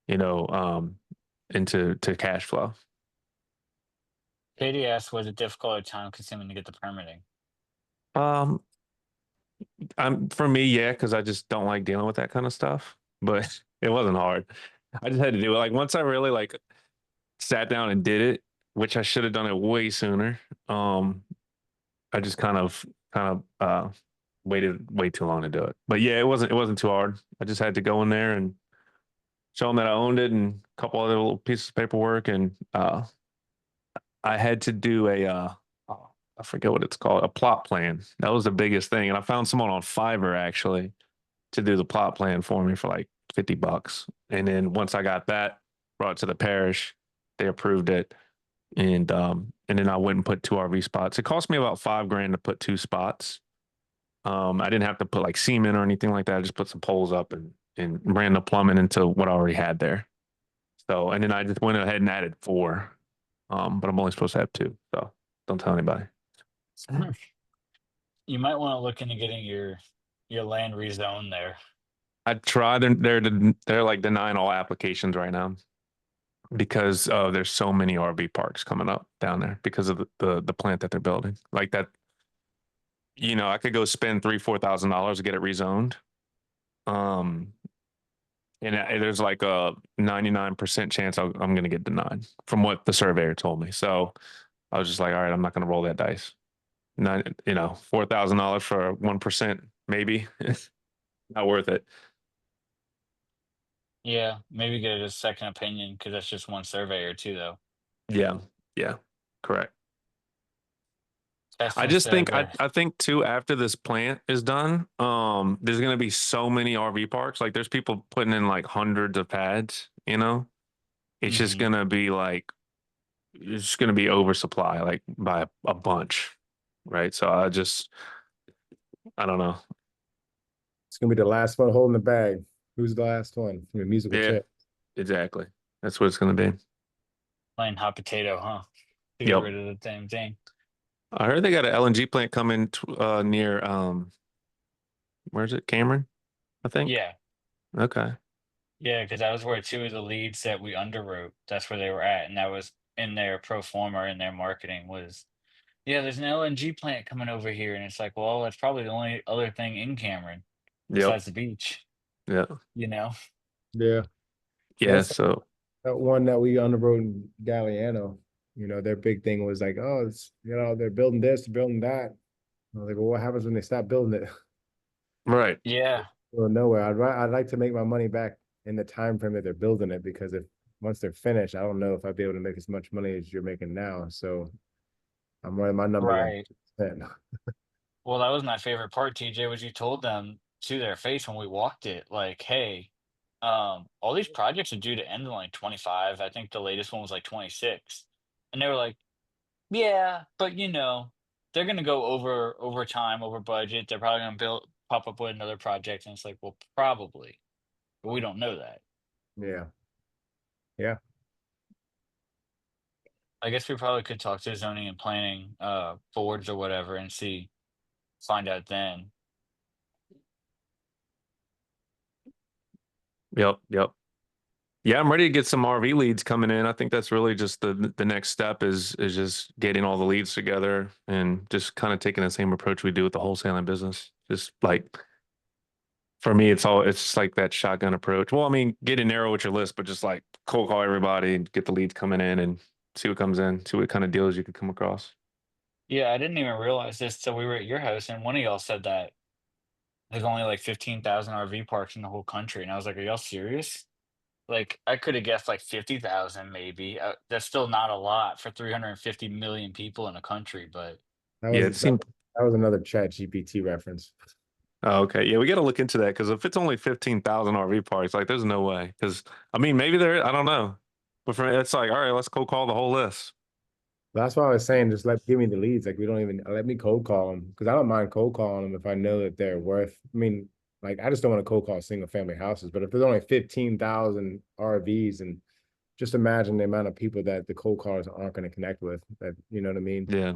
know, um, into cash flow? Katie asked, was it difficult or time consuming to get the permitting? Um, I'm for me, yeah, because I just don't like dealing with that kind of stuff. But it wasn't hard. I just had to do it. Like once I really like sat down and did it, which I should have done it way sooner. Um, I just kind of waited way too long to do it. But yeah, it wasn't too hard. I just had to go in there and show them that I owned it and a couple other little pieces of paperwork, and I had to do oh, I forget what it's called, a plot plan. That was the biggest thing, and I found someone on Fiverr actually to do the plot plan for me for like $50. And then once I got that brought to the parish, they approved it. And then I went and put two RV spots. It cost me about 5 grand to put two spots. I didn't have to put like cement or anything like that. I just put some poles up and ran the plumbing into what I already had there. So and then I just went ahead and added four. But I'm only supposed to have two. So don't tell anybody. You might want to look into getting your land rezoned there. I tried. They're like denying all applications right now because there's so many RV parks coming up down there because of the plant that they're building. Like that, I could go spend $3,000-4,000 to get it rezoned. Um, and there's like a 99% chance I'm going to get denied from what the surveyor told me. So I was just like, all right, I'm not going to roll that dice. Not, $4,000 for 1%, maybe. Not worth it. Yeah, maybe get a second opinion because that's just one surveyor too, though. Yeah. Yeah. Correct. I Testing just said think I, there. I think too after this plant is done, there's gonna be so many RV parks. Like there's people putting in like hundreds of pads, you know? It's just Hmm. gonna be like it's just gonna be oversupply, like by a bunch. Right. So I don't know. It's gonna be the last one holding the bag. Who's the last one? The musical Yeah, chair. exactly. That's what it's gonna be. Playing hot potato, huh? To get Yep. rid of the damn thing. I heard they got an LNG plant coming near where's it? Cameron, I think. Yeah, Okay. yeah, because that was where two of the leads that we underwrote. That's where they were at, and that was in their pro forma in their marketing was, yeah, there's an LNG plant coming over here, and it's like, well, that's probably the only other thing in Cameron Yep. besides the beach, Yeah. you know? Yeah. Yeah. That's So that one that we underwrote in Galliano. Their big thing was like, oh, they're building this, they're building that. I was like, well, what happens when they stop building it? right. Yeah, Well, nowhere. I'd like to make my money back in the time frame that they're building it because if once they're finished, I don't know if I'd be able to make as much money as you're making now. So I'm running my numbers on right. 10. Well, that was my favorite part, TJ, was you told them to their face when we walked it, like, hey, all these projects are due to end in like 25. I think the latest one was like 26. And they were like, yeah, but they're gonna go over time, over budget. They're probably gonna pop up with another project. And it's like, well, probably, but we don't know that. Yeah. Yeah. I guess we probably could talk to zoning and planning boards or whatever and find out then. Yep. Yep. Yeah, I'm ready to get some RV leads coming in. I think that's really just the next step is just getting all the leads together and just kind of taking the same approach we do with the wholesaling business. Just like for me, it's just like that shotgun approach. Well, I mean, getting narrow with your list, but just like cold call everybody and get the leads coming in and see what comes in, see what kind of deals you could come across. Yeah, I didn't even realize this till we were at your house, and one of y'all said that there's only like 15,000 RV parks in the whole country, and I was like, "Are y'all serious?" Like, I could have guessed like 50,000 maybe. That's still not a lot for 350 million people in a country, but That Yeah, was it that, seemed. that was another Chat GPT reference. Oh, okay. Yeah, we got to look into that because if it's only 15,000 RV parks, like there's no way. Because I mean, maybe there, I don't know. But for it's like, all right, let's cold call the whole list. That's why I was saying, just give me the leads. Like we don't even let me cold call them because I don't mind cold calling them if I know that they're worth. I mean, like I just don't want to cold call single family houses. But if there's only 15,000 RVs, and just imagine the amount of people that the cold callers aren't going to connect with. That you know what I mean. Yeah.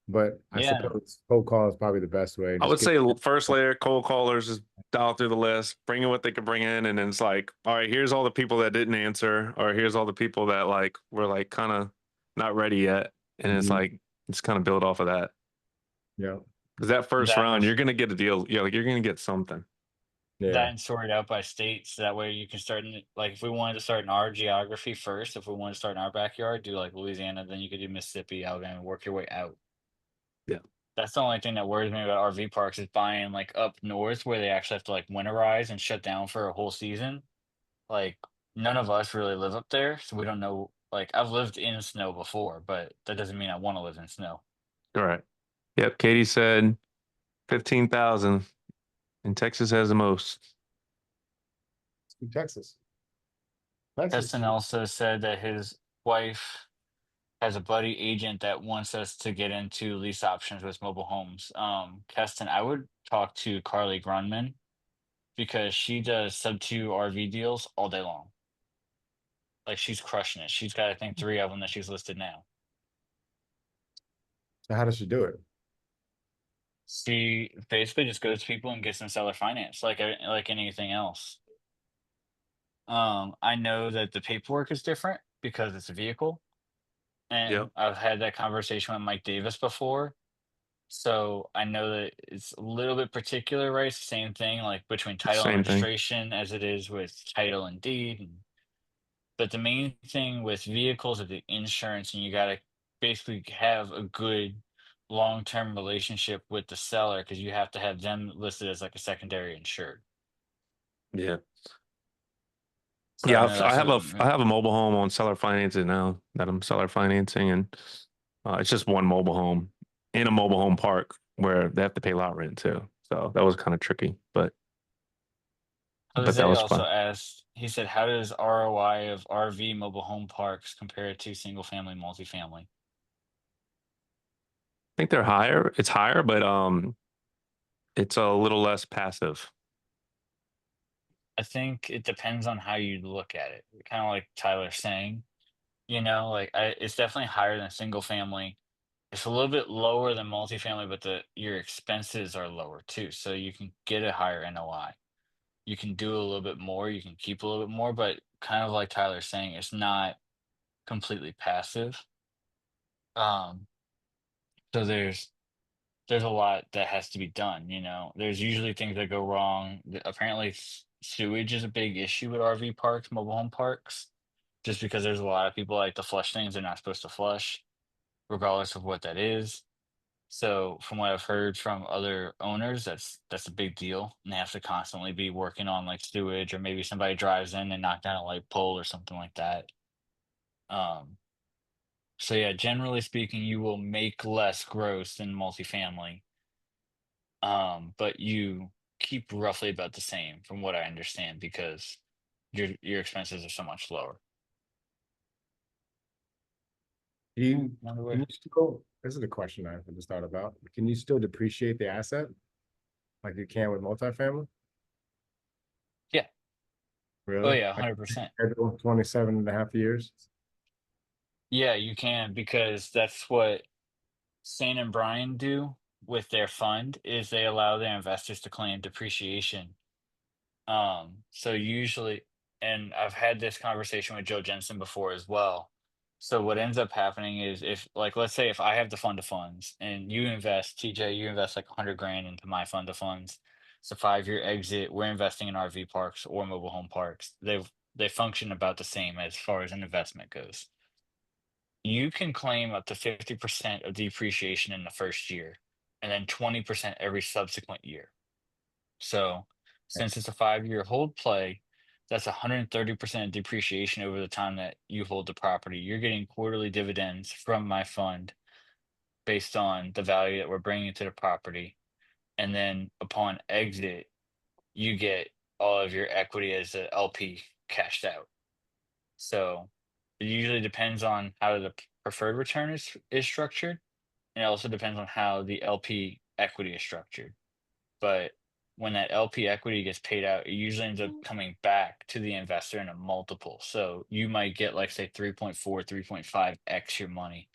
But I yeah, suppose cold call is probably the best way. I Just would get say first layer, cold callers, just dial through the list, bring in what they could bring in, and then it's like, all right, here's all the people that didn't answer, or here's all the people that like were like kind of not ready yet, and it's Mhm. like just kind of build off of that. Yeah, Because that first that round, was you're gonna get a deal. Yeah, like you're gonna get something. yeah. that and sort it out by states. That way you can start like if we wanted to start in our geography first, if we wanted to start in our backyard, do like Louisiana, then you could do Mississippi, Alabama, work your way out. Yeah. That's the only thing that worries me about RV parks is buying like up north where they actually have to like winterize and shut down for a whole season. Like none of us really live up there, so we don't know. Like I've lived in snow before, but that doesn't mean I want to live in snow. All right. Yep. Katie said 15,000, and Texas has the most. Texas, Texas. Keston also said that his wife has a buddy agent that wants us to get into lease options with mobile homes. Keston, I would talk to Carly Grunman because she does SubTo RV deals all day long. Like she's crushing it. She's got I think 3 of them that she's listed now. So how does she do it? She basically just goes to people and gets them seller finance like anything else. I know that the paperwork is different because it's a vehicle, Yep. and I've had that conversation with Mike Davis before. So I know that it's a little bit particular, right? It's the same thing, like between title and Same thing. registration as it is with title and deed. But the main thing with vehicles is the insurance, and you got to basically have a good long-term relationship with the seller because you have to have them listed as like a secondary insured. Yeah. So I Yeah, know that's what. I have a mobile home on seller financing now that I'm seller financing, and it's just one mobile home in a mobile home park where they have to pay lot rent too. So that was kind of tricky, but that Jose was also fun. asked, he said, how does ROI of RV mobile home parks compare to single family, multifamily? I think they're higher. It's higher, but it's a little less passive. I think it depends on how you look at it. Kind of like Tyler's saying, it's definitely higher than single family. It's a little bit lower than multifamily, but your expenses are lower too. So you can get a higher NOI. You can do a little bit more, you can keep a little bit more, but kind of like Tyler's saying, it's not completely passive. Um, so there's a lot that has to be done, you know. There's usually things that go wrong. Apparently sewage is a big issue with RV parks, mobile home parks, just because there's a lot of people like to flush things they're not supposed to flush, regardless of what that is. So from what I've heard from other owners, that's a big deal. And they have to constantly be working on like sewage, or maybe somebody drives in and knock down a light pole or something like that. Um, so yeah, generally speaking, you will make less gross than multifamily. But you keep roughly about the same from what I understand because your expenses are so much lower. Do you, Another can way. you still, this is a question I just thought about. Can you still depreciate the asset like you can with multifamily? Yeah. Oh Really? yeah, Like 100%. 27 and a half years? Yeah, you can because that's what Sane and Brian do with their fund is they allow their investors to claim depreciation. So usually, and I've had this conversation with Joe Jensen before as well. So what ends up happening is if, like, let's say if I have the fund of funds and you invest, TJ, you invest like 100 grand into my fund of funds. It's a 5-year exit. We're investing in RV parks or mobile home parks. They function about the same as far as an investment goes. You can claim up to 50% of depreciation in the first year, and then 20% every subsequent year. So since it's a 5-year hold play, that's 130% depreciation over the time that you hold the property. You're getting quarterly dividends from my fund based on the value that we're bringing to the property. And then upon exit, you get all of your equity as a LP cashed out. So it usually depends on how the preferred return is structured. And it also depends on how the LP equity is structured. But when that LP equity gets paid out, it usually ends up coming back to the investor in a multiple. So you might get like say 3.4, 3.5x your money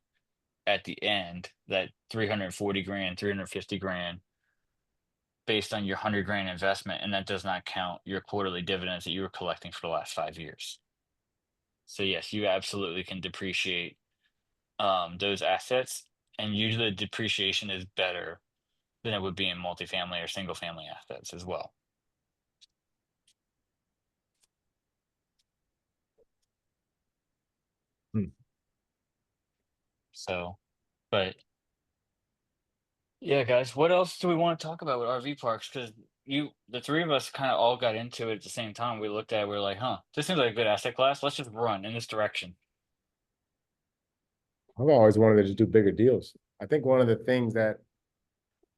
at the end, that 340 grand, 350 grand based on your 100 grand investment. And that does not count your quarterly dividends that you were collecting for the last 5 years. So yes, you absolutely can depreciate those assets. And usually the depreciation is better than it would be in multifamily or single family assets as well. Hmm. So, but yeah, guys, what else do we want to talk about with RV parks? Because the three of us kind of all got into it at the same time. We looked at it, we are like, huh, this seems like a good asset class. Let's just run in this direction. I've always wanted to just do bigger deals. I think one of the things that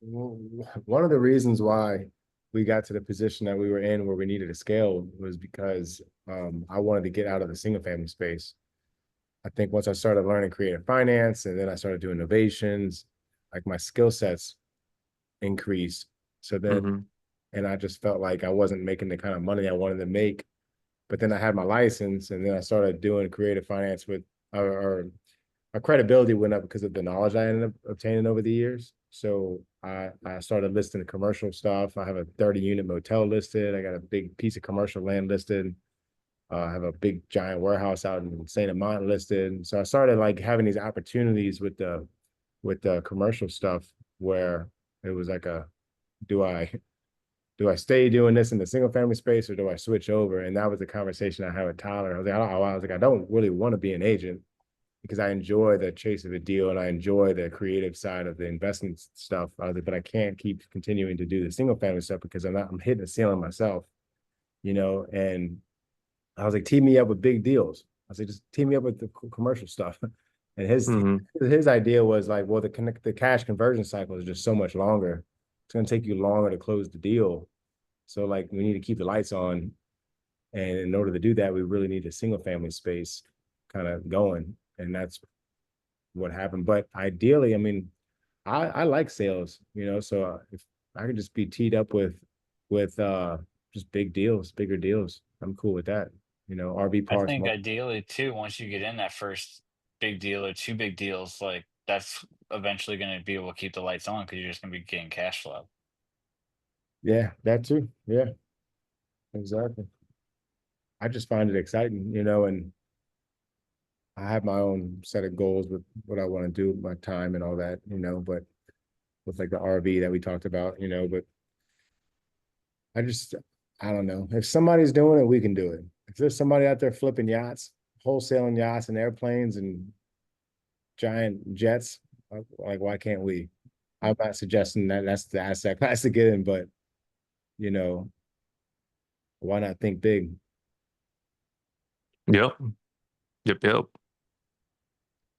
one of the reasons why we got to the position that we were in where we needed to scale was because I wanted to get out of the single family space. I think once I started learning creative finance and then I started doing innovations, like my skill sets increased. So then, Hmm. and I just felt like I wasn't making the kind of money I wanted to make. But then I had my license and then I started doing creative finance with, or my credibility went up because of the knowledge I ended up obtaining over the years. So I started listing the commercial stuff. I have a 30-unit motel listed. I got a big piece of commercial land listed. I have a big giant warehouse out in Saint Amant listed. So I started like having these opportunities with the commercial stuff where it was like a do I do I stay doing this in the single family space or do I switch over? And that was the conversation I had with Tyler. I don't really want to be an agent because I enjoy the chase of a deal and I enjoy the creative side of the investment stuff. But I can't keep continuing to do the single family stuff because I'm hitting the ceiling myself, you know. And I was like, team me up with big deals. I said, just team me up with the commercial stuff. And his idea was like, well, the cash conversion cycle is just so much longer. It's going to take you longer to close the deal. So like we need to keep the lights on. And in order to do that, we really need a single family space kind of going. And that's what happened. But ideally, I mean, I like sales, you know, so if I could just be teed up with just big deals, bigger deals, I'm cool with that. You know, RV I parks. think ideally too, once you get in that first big deal or two big deals, like that's eventually going to be able to keep the lights on because you're just going to be getting cash flow. Yeah, that too. Yeah, exactly. I just find it exciting, you know, and I have my own set of goals with what I want to do with my time and all that, you know, but with like the RV that we talked about, you know, but I just, I don't know. If somebody's doing it, we can do it. If there's somebody out there flipping yachts, wholesaling yachts and airplanes and giant jets, like why can't we? I'm not suggesting that that's the asset class to get in, but you know, why not think big? Yep. Yep.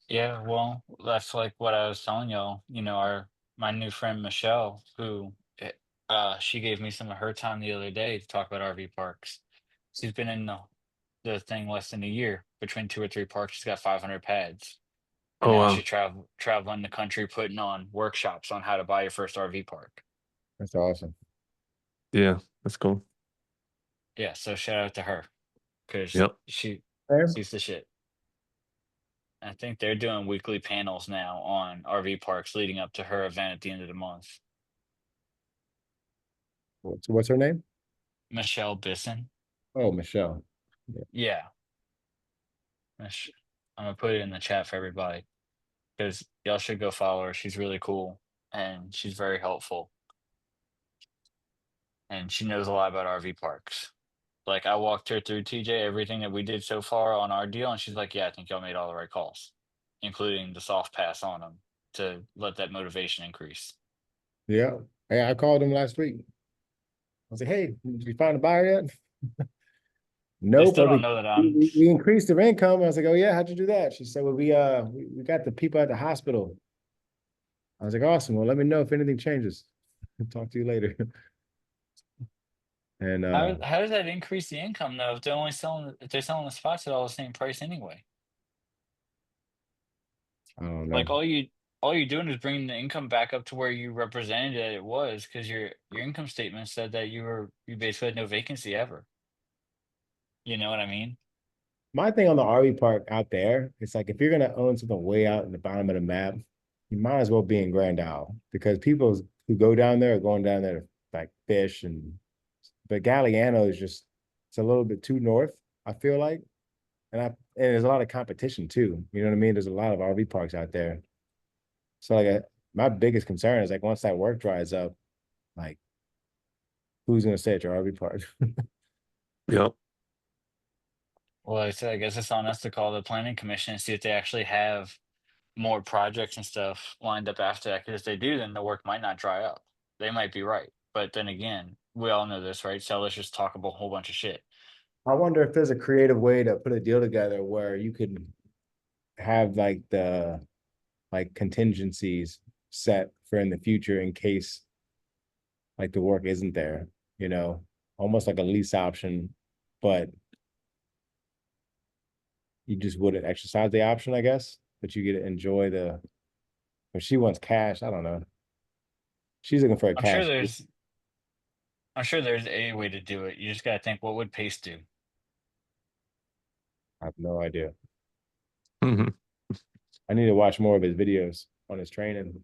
Yeah, well, that's like what I was telling y'all. You know, our my new friend Michelle, who she gave me some of her time the other day to talk about RV parks. She's been in the thing less than a year between two or three parks. She's got 500 pads, and Oh now wow. she traveling the country putting on workshops on how to buy your first RV park. That's awesome. Yeah, that's cool. Yeah, so shout out to her because Yep. she's the shit. I think they're doing weekly panels now on RV parks leading up to her event at the end of the month. What's her name? Michelle Bisson. Oh, Michelle. Yeah, I'm gonna put it in the chat for everybody because y'all should go follow her. She's really cool and she's very helpful and she knows a lot about RV parks. Like I walked her through TJ everything that we did so far on our deal, and she's like, "Yeah, I think y'all made all the right calls, including the soft pass on them to let that motivation increase." Yeah. Hey, I called him last week. I was like, hey, did you find a buyer yet? They Nope, still but don't know that I'm. we increased their income. I was like, oh yeah, how'd you do that? She said, well, we got the people at the hospital. I was like, awesome. Well, let me know if anything changes. Talk to you later. And How does that increase the income though? If they're selling the spots at all the same price anyway. I don't know. Like all you're doing is bringing the income back up to where you represented that it was because your income statement said that you basically had no vacancy ever. You know what I mean? My thing on the RV park out there, it's like if you're gonna own something way out in the bottom of the map, you might as well be in Grand Isle because people who go down there are going down there to like fish and but Galliano is just it's a little bit too north, I feel like. And there's a lot of competition too. You know what I mean? There's a lot of RV parks out there. So my biggest concern is like once that work dries up, like who's gonna stay at your RV park? Yep. Well, like I said, I guess it's on us to call the planning commission and see if they actually have more projects and stuff lined up after that. Because if they do, then the work might not dry up. They might be right. But then again, we all know this, right? Sellers just talk about a whole bunch of shit. I wonder if there's a creative way to put a deal together where you could have like the like contingencies set for in the future in case like the work isn't there, you know, almost like a lease option, but you just wouldn't exercise the option, I guess, but you get to enjoy if she wants cash, I don't know. She's looking for a I'm sure cash. there's I'm sure there's a way to do it. You just gotta think what would Pace do? I have no idea. Hmm. I need to watch more of his videos on his training.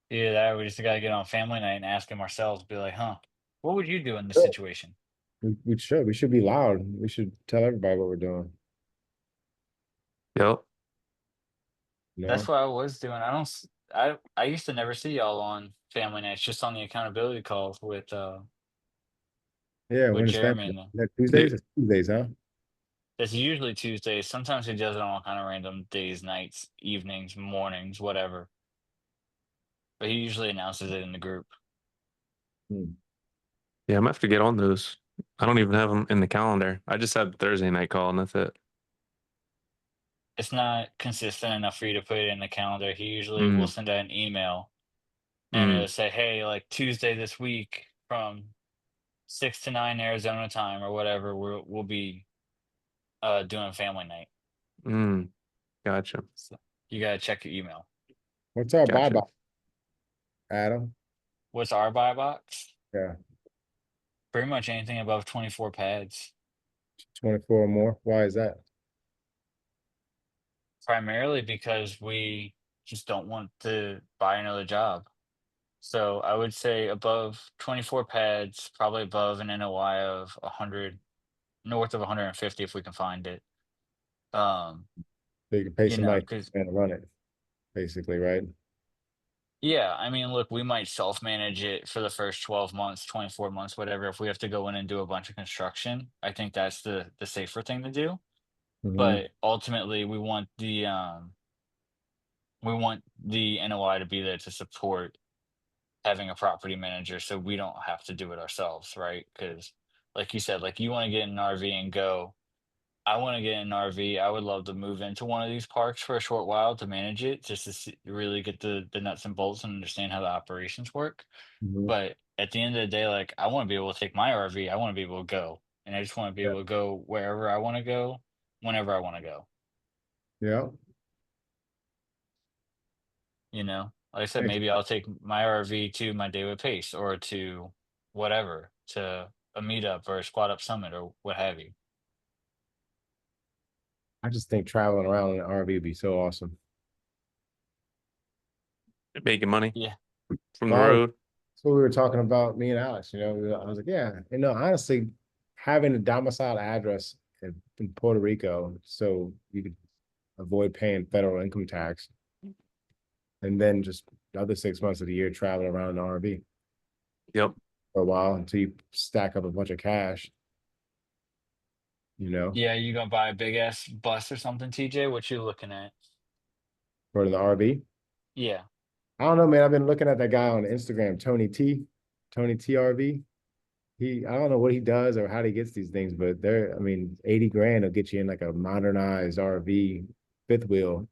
Either that, or we just gotta get on family night and ask him ourselves. Be like, huh, what would you do in this Sure. situation? We should be loud. We should tell everybody what we're doing. Yep. You That's know? what I was doing. I don't. I used to never see y'all on family nights, just on the accountability calls Yeah, with when is family? Jeremy. And That Yeah. Tuesdays? It's Tuesdays, huh? it's usually Tuesdays. Sometimes he does it on all kind of random days, nights, evenings, mornings, whatever. But he usually announces it in the group. Hmm. Yeah, I'm gonna have to get on those. I don't even have them in the calendar. I just have the Thursday night call and that's it. It's not consistent enough for you to put it in the calendar. He usually will Mm, send out an email and it'll mm, say, "Hey, like Tuesday this week from 6 to 9 Arizona time or whatever, we'll be doing family night." mm. Gotcha. So you gotta check your email. What's our buy Gotcha. box, Adam? What's our buy box? Yeah, Pretty much anything above 24 pads. 24 or more. Why is that? Primarily because we just don't want to buy another job. So I would say above 24 pads, probably above an NOI of 100, north of 150 if we can find it. Um, So you can pay you know, somebody because and run it, basically, right? yeah, I mean, look, we might self-manage it for the first 12 months, 24 months, whatever. If we have to go in and do a bunch of construction, I think that's the safer thing to do. Hmm. But ultimately, we want the NOI to be there to support having a property manager so we don't have to do it ourselves, right? Because like you said, like you want to get in an RV and go. I want to get in an RV. I would love to move into one of these parks for a short while to manage it, just to really get the nuts and bolts and understand how the operations work. Hmm. But at the end of the day, like I want to be able to take my RV. I want to be able to go, and I just want to be Yeah. able to go wherever I want to go, whenever I want to go. Yeah. You know, like I said, Makes- maybe I'll take my RV to my daily pace or to whatever, to a meetup or a squat up summit or what have you. I just think traveling around in an RV would be so awesome. Making money Yeah. from the Well, road. that's what we were talking about, me and Alex. I was like, yeah, honestly, having a domiciled address in Puerto Rico, so you could avoid paying federal income tax, and then just the other 6 months of the year traveling around in an RV Yep. for a while until you stack up a bunch of cash. You know, Yeah, you gonna buy a big ass bus or something, TJ? What you looking at? for the RV. Yeah. I don't know, man. I've been looking at that guy on Instagram, Tony T RV. I don't know what he does or how he gets these things, but I mean, 80 grand will get you in like a modernized RV fifth wheel.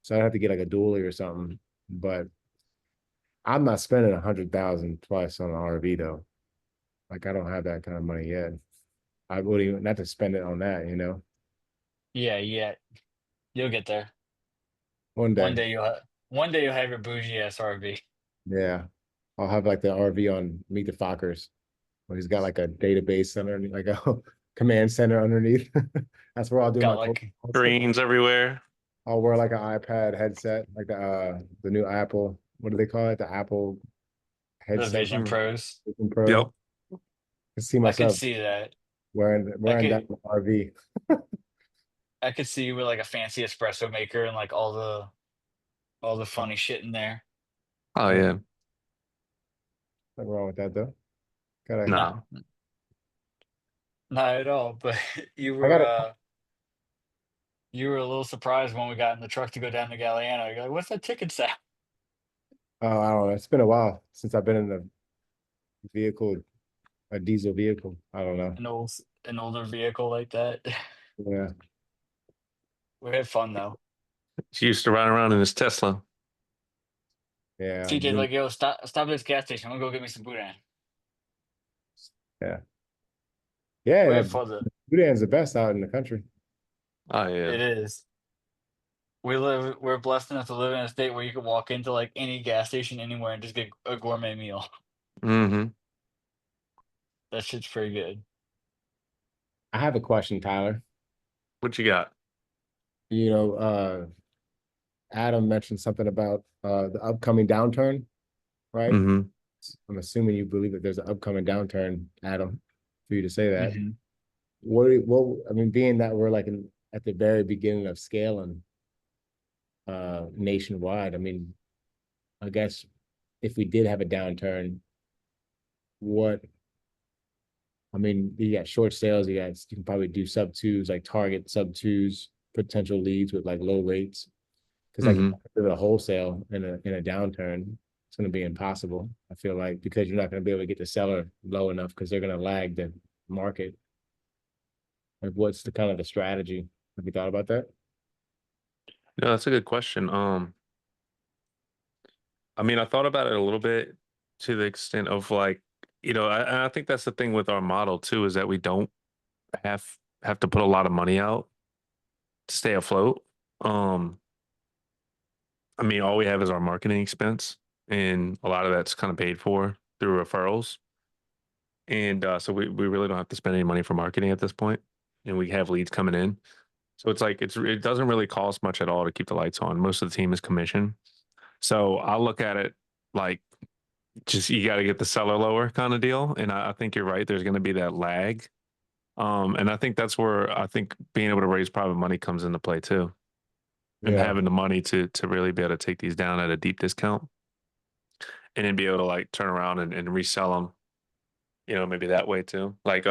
So I'd have to get like a dually or something. But I'm not spending 100,000 plus on an RV though. Like I don't have that kind of money yet. I wouldn't even not to spend it on that. Yeah, yeah. You'll get there. One One day. day you'll have your bougie ass RV. Yeah. I'll have like the RV on Meet the Fockers where he's got like a database center, like a command center underneath. That's where I'll do Got my cold like calls. Screens everywhere. I'll wear like an iPad headset, like the new Apple, what do they call it? The Apple the headset Vision Pros. Vision Pro. Yep. I can see I could myself see that. I wearing that could in the RV. I could see you with like a fancy espresso maker and like all the funny shit in there. Oh Yeah, yeah. nothing wrong with that though. Gotta Nah, No. not at all. But you I were gotta uh you were a little surprised when we got in the truck to go down to Galliano. You're like, what's that ticket sound? I don't know. It's been a while since I've been in the vehicle, a diesel vehicle. I don't know. An older vehicle like that. Yeah. We had fun though. She used to ride around in his Tesla. Yeah. TJ's like, yo, stop at this gas station. I'm gonna go get me some boudin. Yeah. Yeah, We had that fun though. Boudin's the best out in the country. Oh yeah. It is. We're blessed enough to live in a state where you can walk into like any gas station anywhere and just get a gourmet meal. Mm-hmm. That shit's pretty good. I have a question, Tyler. What you got? You know, uh, Adam mentioned something about the upcoming downturn, right? Hmm. I'm assuming you believe that there's an upcoming downturn, Adam, for you to say that. Hmm. What I mean, being that we're like at the very beginning of scaling nationwide, I mean, I guess if we did have a downturn, what I mean, you got short sales, you can probably do sub twos, like target sub twos, potential leads with like low rates. Because like Hmm. the wholesale in a downturn, it's going to be impossible. I feel like because you're not going to be able to get the seller low enough because they're going to lag the market. Like, what's the kind of the strategy? Have you thought about that? No, that's a good question. I mean, I thought about it a little bit to the extent of like, and I think that's the thing with our model too, is that we don't have have to put a lot of money out to stay afloat. Um, I mean, all we have is our marketing expense, and a lot of that's kind of paid for through referrals. And so we really don't have to spend any money for marketing at this point, and we have leads coming in. So it's like it doesn't really cost much at all to keep the lights on. Most of the team is commission. So I look at it like just you got to get the seller lower kind of deal. And I think you're right. There's going to be that lag. And I think that's where I think being able to raise private money comes into play too, and Yeah. having the money to really be able to take these down at a deep discount, and then be able to like turn around and resell them. Maybe that way too. Like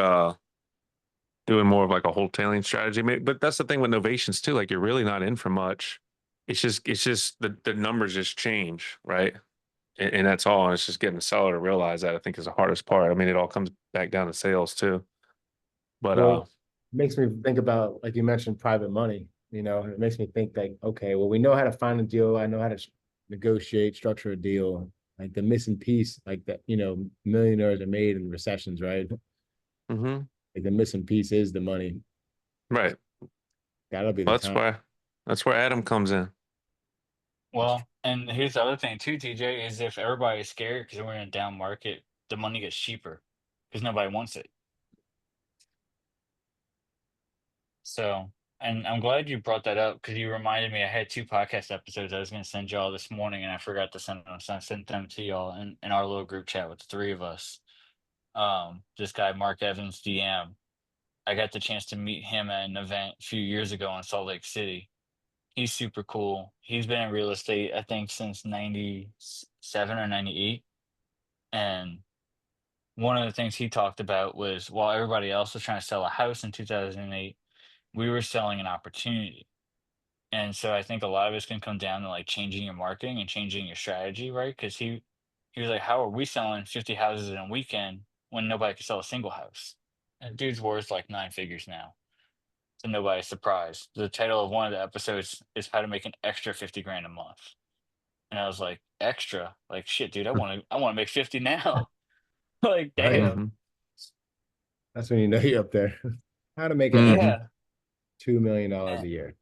doing more of like a wholesaling strategy. But that's the thing with novations too. Like you're really not in for much. It's just the numbers just change, right? And that's all. And it's just getting the seller to realize that I think is the hardest part. I mean, it all comes back down to sales too. But Well, it makes me think about, like you mentioned, private money. It makes me think like, okay, well, we know how to find a deal. I know how to negotiate, structure a deal. Like the missing piece, like that, millionaires are made in recessions, right? mhm. Like the missing piece is the money. Right. That'll be the That's time. why that's where Adam comes in. Well, and here's the other thing too, TJ, is if everybody's scared because we're in a down market, the money gets cheaper because nobody wants it. So, and I'm glad you brought that up because you reminded me I had two podcast episodes I was going to send y'all this morning and I forgot to send them. So I sent them to y'all in our little group chat with the three of us. This guy, Mark Evans, DM, I got the chance to meet him at an event a few years ago in Salt Lake City. He's super cool. He's been in real estate, I think, since 97 or 98. And one of the things he talked about was while everybody else was trying to sell a house in 2008, we were selling an opportunity. And so I think a lot of it's gonna come down to like changing your marketing and changing your strategy, right? Because he was like, "How are we selling 50 houses in a weekend when nobody can sell a single house?" And dude's worth like nine figures now, so nobody's surprised. The title of one of the episodes is "How to Make an Extra 50 grand a month," and I was like, "Extra? Like shit, dude! I want to make 50 now." Like, Right. damn. Hmm. That's when you know you're up there. How to make an extra Hmm. Yeah. $2 million a And, year.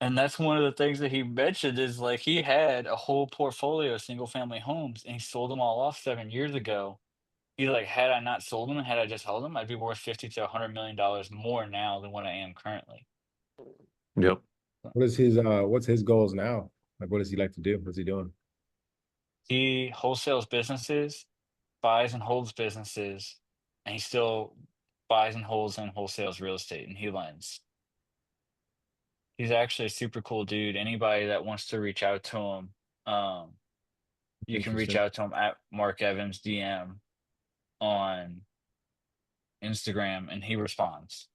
and that's one of the things that he mentioned is like he had a whole portfolio of single family homes and he sold them all off 7 years ago. He's like, had I not sold them and had I just held them, I'd be worth 50 to $100 million more now than what I am currently. Yep. What's his goals now? Like what does he like to do? What's he doing? He wholesales businesses, buys and holds businesses, and he still buys and holds and wholesales real estate and he lends. He's actually a super cool dude. Anybody that wants to reach out to him, um, you can reach Interesting. out to him at Mark Evans DM on Instagram and he responds.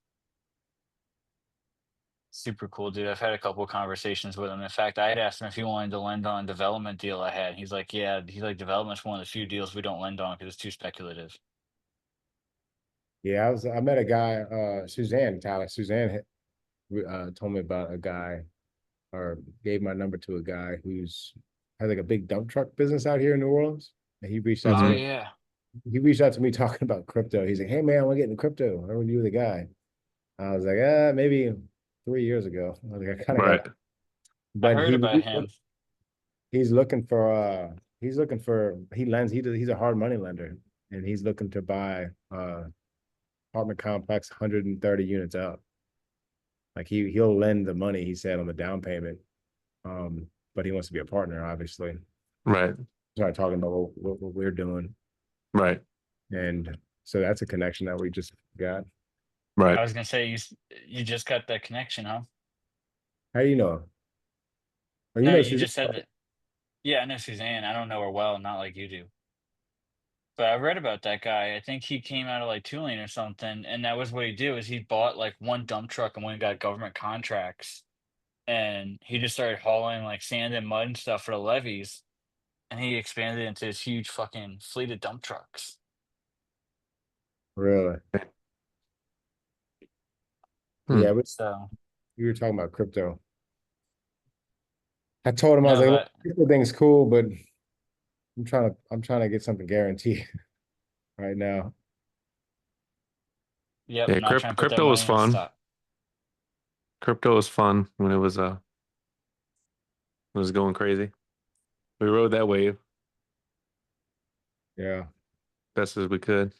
Super cool dude. I've had a couple of conversations with him. In fact, I had asked him if he wanted to lend on a development deal I had. He's like, yeah, he's like, development's one of the few deals we don't lend on because it's too speculative. Yeah, I met a guy, Suzanne, Tyler. Suzanne told me about a guy or gave my number to a guy who's has like a big dump truck business out here in New Orleans. And he reached out to Oh Hmm. me. yeah. He reached out to me talking about crypto. He's like, "Hey man, I want to get into crypto. I remember you were the guy." I was like, maybe 3 years ago." I was like, I kind of got, Right. I but heard about him. he's looking for he lends he's a hard money lender and he's looking to buy apartment complex 130 units out. Like he'll lend the money, he said, on the down payment. but he wants to be a partner, obviously. Right. Started talking about what we're doing. Right. And so that's a connection that we just got. Right. I was gonna say you just got that connection, huh? How do you know? Oh, you No, know you Suzanne? just said that. Yeah, I know Suzanne. I don't know her well, not like you do. But I read about that guy. I think he came out of like Tulane or something, and that was what he did was he bought like one dump truck and went and got government contracts, and he just started hauling like sand and mud and stuff for the levees, and he expanded into this huge fucking fleet of dump trucks. Really? Hmm. Yeah, but So we were talking about crypto. I told him I was no, like, look, but crypto thing is cool, but I'm trying to get something guaranteed right now. yep, Yeah, I'm not trying to put that crypto was money in a fun. stock. Crypto was fun when it was going crazy. We rode that wave Yeah. best as we could.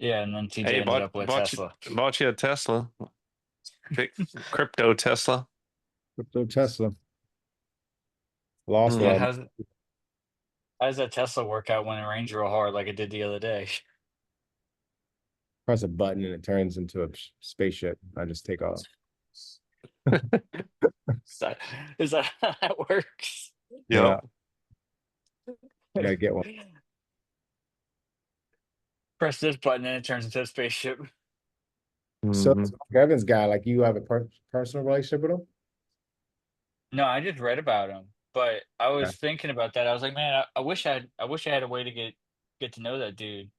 Yeah, and then TJ Hey, ended up with Tesla. bought you a Tesla. Big crypto Tesla. Crypto Tesla. Lost a Yeah, Hmm. lot. how's that Tesla work out when it rains real hard like it did the other day? Press a button and it turns into a spaceship. I just take off. Is that how that works? Yeah, Yep. you gotta get one. Press this button and it turns into a spaceship. So Hmm. this Evans guy, like you have a personal relationship with him? No, I just read about him, but I Yeah. was thinking about that. I was like, man, I wish I had a way to get to know that dude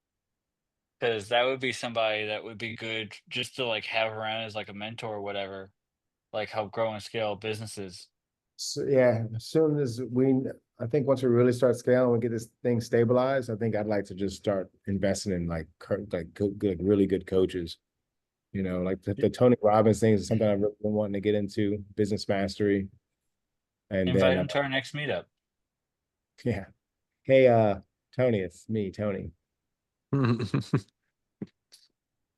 because that would be somebody that would be good just to like have around as like a mentor or whatever, like help grow and scale businesses. So yeah, as soon as I think once we really start scaling, we get this thing stabilized. I think I'd like to just start investing in like good, really good coaches. You know, like the Tony Robbins thing is something I've really been wanting to get into, business mastery. And then Invite him to our next meetup. yeah, hey Tony, it's me, Tony.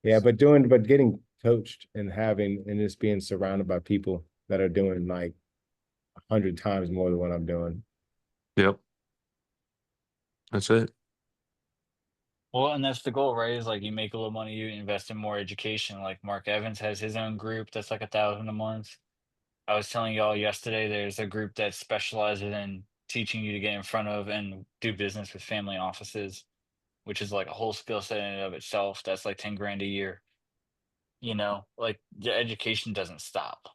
Yeah, but getting coached and having and just being surrounded by people that are doing like 100 times more than what I'm doing. Yep. That's it. Well, and that's the goal, right? Is like you make a little money, you invest in more education. Like Mark Evans has his own group that's like 1,000 a month. I was telling y'all yesterday, there's a group that specializes in teaching you to get in front of and do business with family offices, which is like a whole skill set in and of itself. That's like 10 grand a year. Like the education doesn't stop.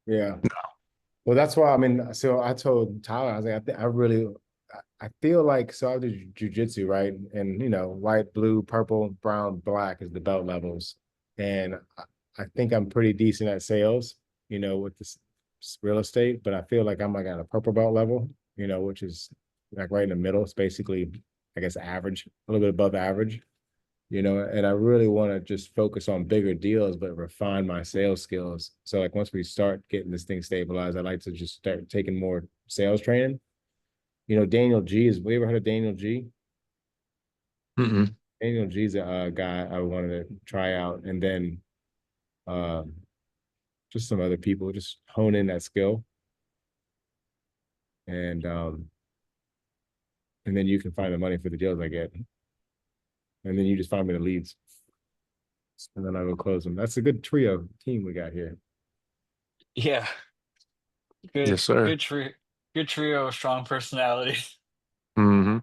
Yeah. Well, that's why I mean, so I told Tyler, I was like, I really I feel like so I do jujitsu, right? And white, blue, purple, brown, black is the belt levels. And I think I'm pretty decent at sales, with this real estate, but I feel like I'm like at a purple belt level, which is like right in the middle. It's basically, I guess, average, a little bit above average. And I really want to just focus on bigger deals, but refine my sales skills. So like once we start getting this thing stabilized, I'd like to just start taking more sales training. Daniel G is, we ever heard of Daniel G? Mm-mm. Daniel G's a guy I wanted to try out. And then um, just some other people, just hone in that skill. And and then you can find the money for the deals I get. And then you just find me the leads. And then I go close them. That's a good trio team we got here. Yeah. Good, Yes, sir. good trio of strong personalities, Hmm.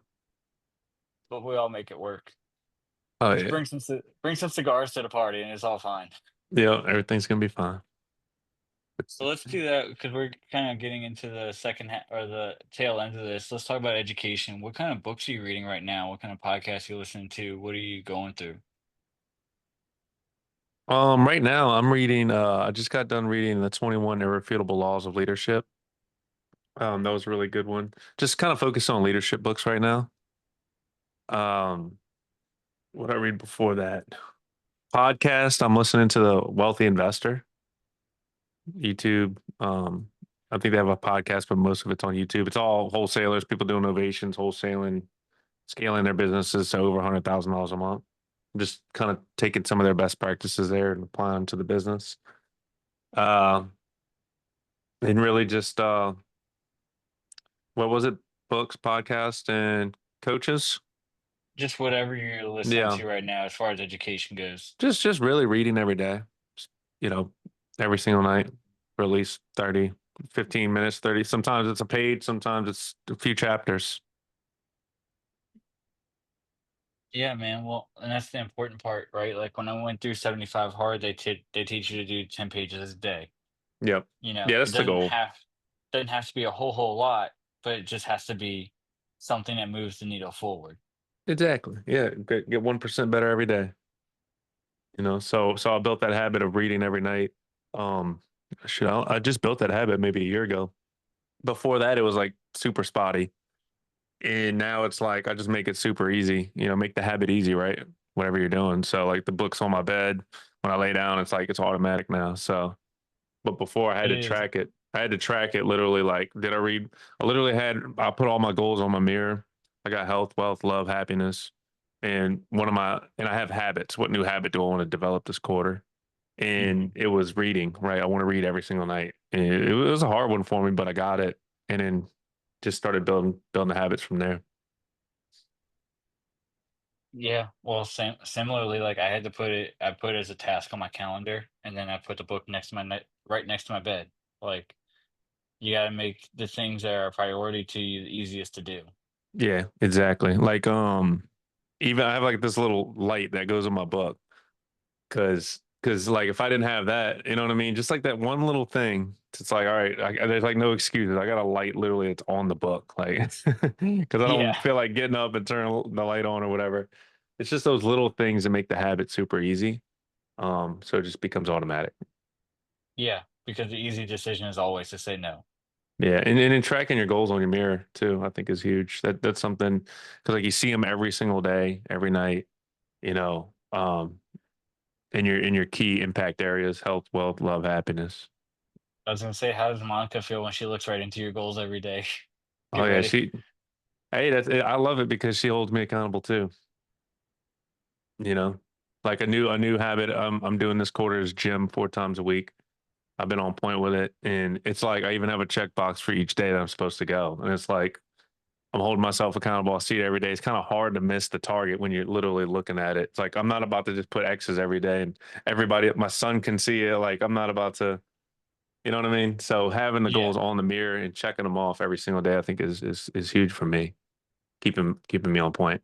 but we all make it work. Oh Just yeah. bring some cigars to the party and it's all fine. Yeah, everything's gonna be fine. So let's do that because we're kind of getting into the second half or the tail end of this. Let's talk about education. What kind of books are you reading right now? What kind of podcasts you listening to? What are you going through? Right now I'm reading I just got done reading the 21 Irrefutable Laws of Leadership. That was a really good one. Just kind of focus on leadership books right now. Um, what I read before that? Podcast, I'm listening to the Wealthy Investor, YouTube. I think they have a podcast, but most of it's on YouTube. It's all wholesalers, people doing novations, wholesaling, scaling their businesses to over $100,000 a month. Just kind of taking some of their best practices there and applying them to the business. Um, And really just what was it? Books, podcasts, and coaches. Just whatever you're listening Yeah, to right now as far as education goes. just really reading every day. You know, every single night for at least 30, 15 minutes, 30. Sometimes it's a page, sometimes it's a few chapters. Yeah, man. Well, and that's the important part, right? Like when I went through 75 hard, they teach you to do 10 pages a day. Yep. You know, Yeah, it that's the goal. doesn't have to be a whole lot, but it just has to be something that moves the needle forward. Exactly. Yeah, get 1% better every day. So I built that habit of reading every night. Um, I just built that habit maybe a year ago. Before that, it was like super spotty. And now it's like I just make it super easy, make the habit easy, right? Whatever you're doing. So like the book's on my bed. When I lay down, it's like it's automatic now. So, but before I had It to is. track it. I had to track it literally like, did I read? I put all my goals on my mirror. I got health, wealth, love, happiness. And I have habits. What new habit do I want to develop this quarter? And Mhm. it was reading, right? I want to read every single night. And it was a hard one for me, but I got it. And then just started building the habits from there. Yeah. Well, similarly, like I put it as a task on my calendar, and then I put the book next to right next to my bed. Like you got to make the things that are a priority to you the easiest to do. Yeah, exactly. Like even I have like this little light that goes in my book because like if I didn't have that, you know what I mean? Just like that one little thing, it's like all right, there's like no excuses. I got a light literally it's on the book, like because I Yeah. don't feel like getting up and turning the light on or whatever. It's just those little things that make the habit super easy. So it just becomes automatic. Yeah. Because the easy decision is always to say no. Yeah, and in tracking your goals on your mirror too, I think is huge. That's something because like you see them every single day, every night, you know, in your key impact areas, health, wealth, love, happiness. I was gonna say, how does Monica feel when she looks right into your goals every day? Oh Get yeah, ready. hey, I love it because she holds me accountable too. You know, like a new habit I'm doing this quarter is gym 4 times a week. I've been on point with it, and it's like I even have a checkbox for each day that I'm supposed to go, and it's like I'm holding myself accountable. I see it every day. It's kind of hard to miss the target when you're literally looking at it. It's like I'm not about to just put X's every day and my son can see it. Like I'm not about to, you know what I mean? So having the Yeah. goals on the mirror and checking them off every single day, I think is huge for me, keeping me on point.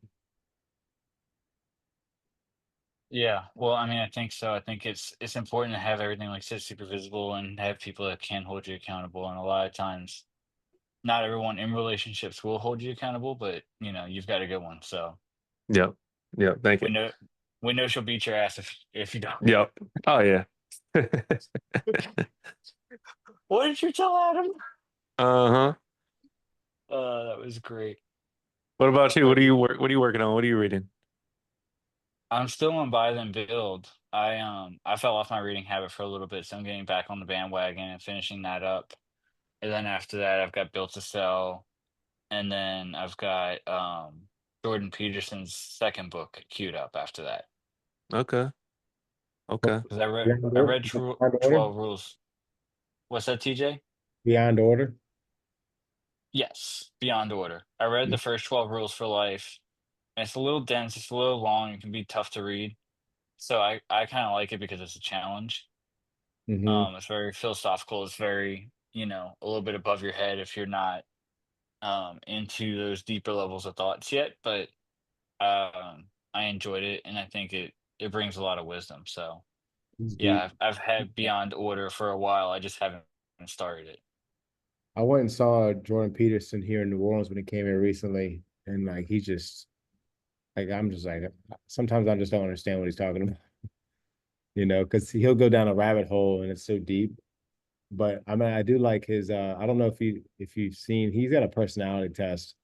Yeah. Well, I mean, I think so. I think it's important to have everything like said super visible and have people that can hold you accountable. And a lot of times, not everyone in relationships will hold you accountable, but you've got a good one. So Yep. Yep. Thank we you. know we know she'll beat your ass if you don't. Yep. Oh yeah. What did you tell Adam? Uh-huh. That was great. What about you? But What are you working on? What are you reading? I'm still on buy then build. I fell off my reading habit for a little bit, so I'm getting back on the bandwagon and finishing that up. And then after that, I've got built to sell, and then I've got Jordan Peterson's second book queued up after that. Okay. Okay. Because Beyond I Order? read Beyond Order? 12 rules. What's that, TJ? Beyond Order? Yes, Beyond Order. I read the first 12 rules for life. And it's a little dense, it's a little long, it can be tough to read. So I kind of like it because it's a challenge. Mm-hmm. It's very philosophical. It's very, a little bit above your head if you're not into those deeper levels of thoughts yet. But I enjoyed it, and I think it brings a lot of wisdom. So He's yeah, deep. I've had Beyond Order for a while. I just haven't started it. I went and saw Jordan Peterson here in New Orleans when he came here recently, and like he just like I'm just like sometimes I just don't understand what he's talking about, because he'll go down a rabbit hole and it's so deep. But I mean, I do like his. I don't know if you've seen. He's got a personality test,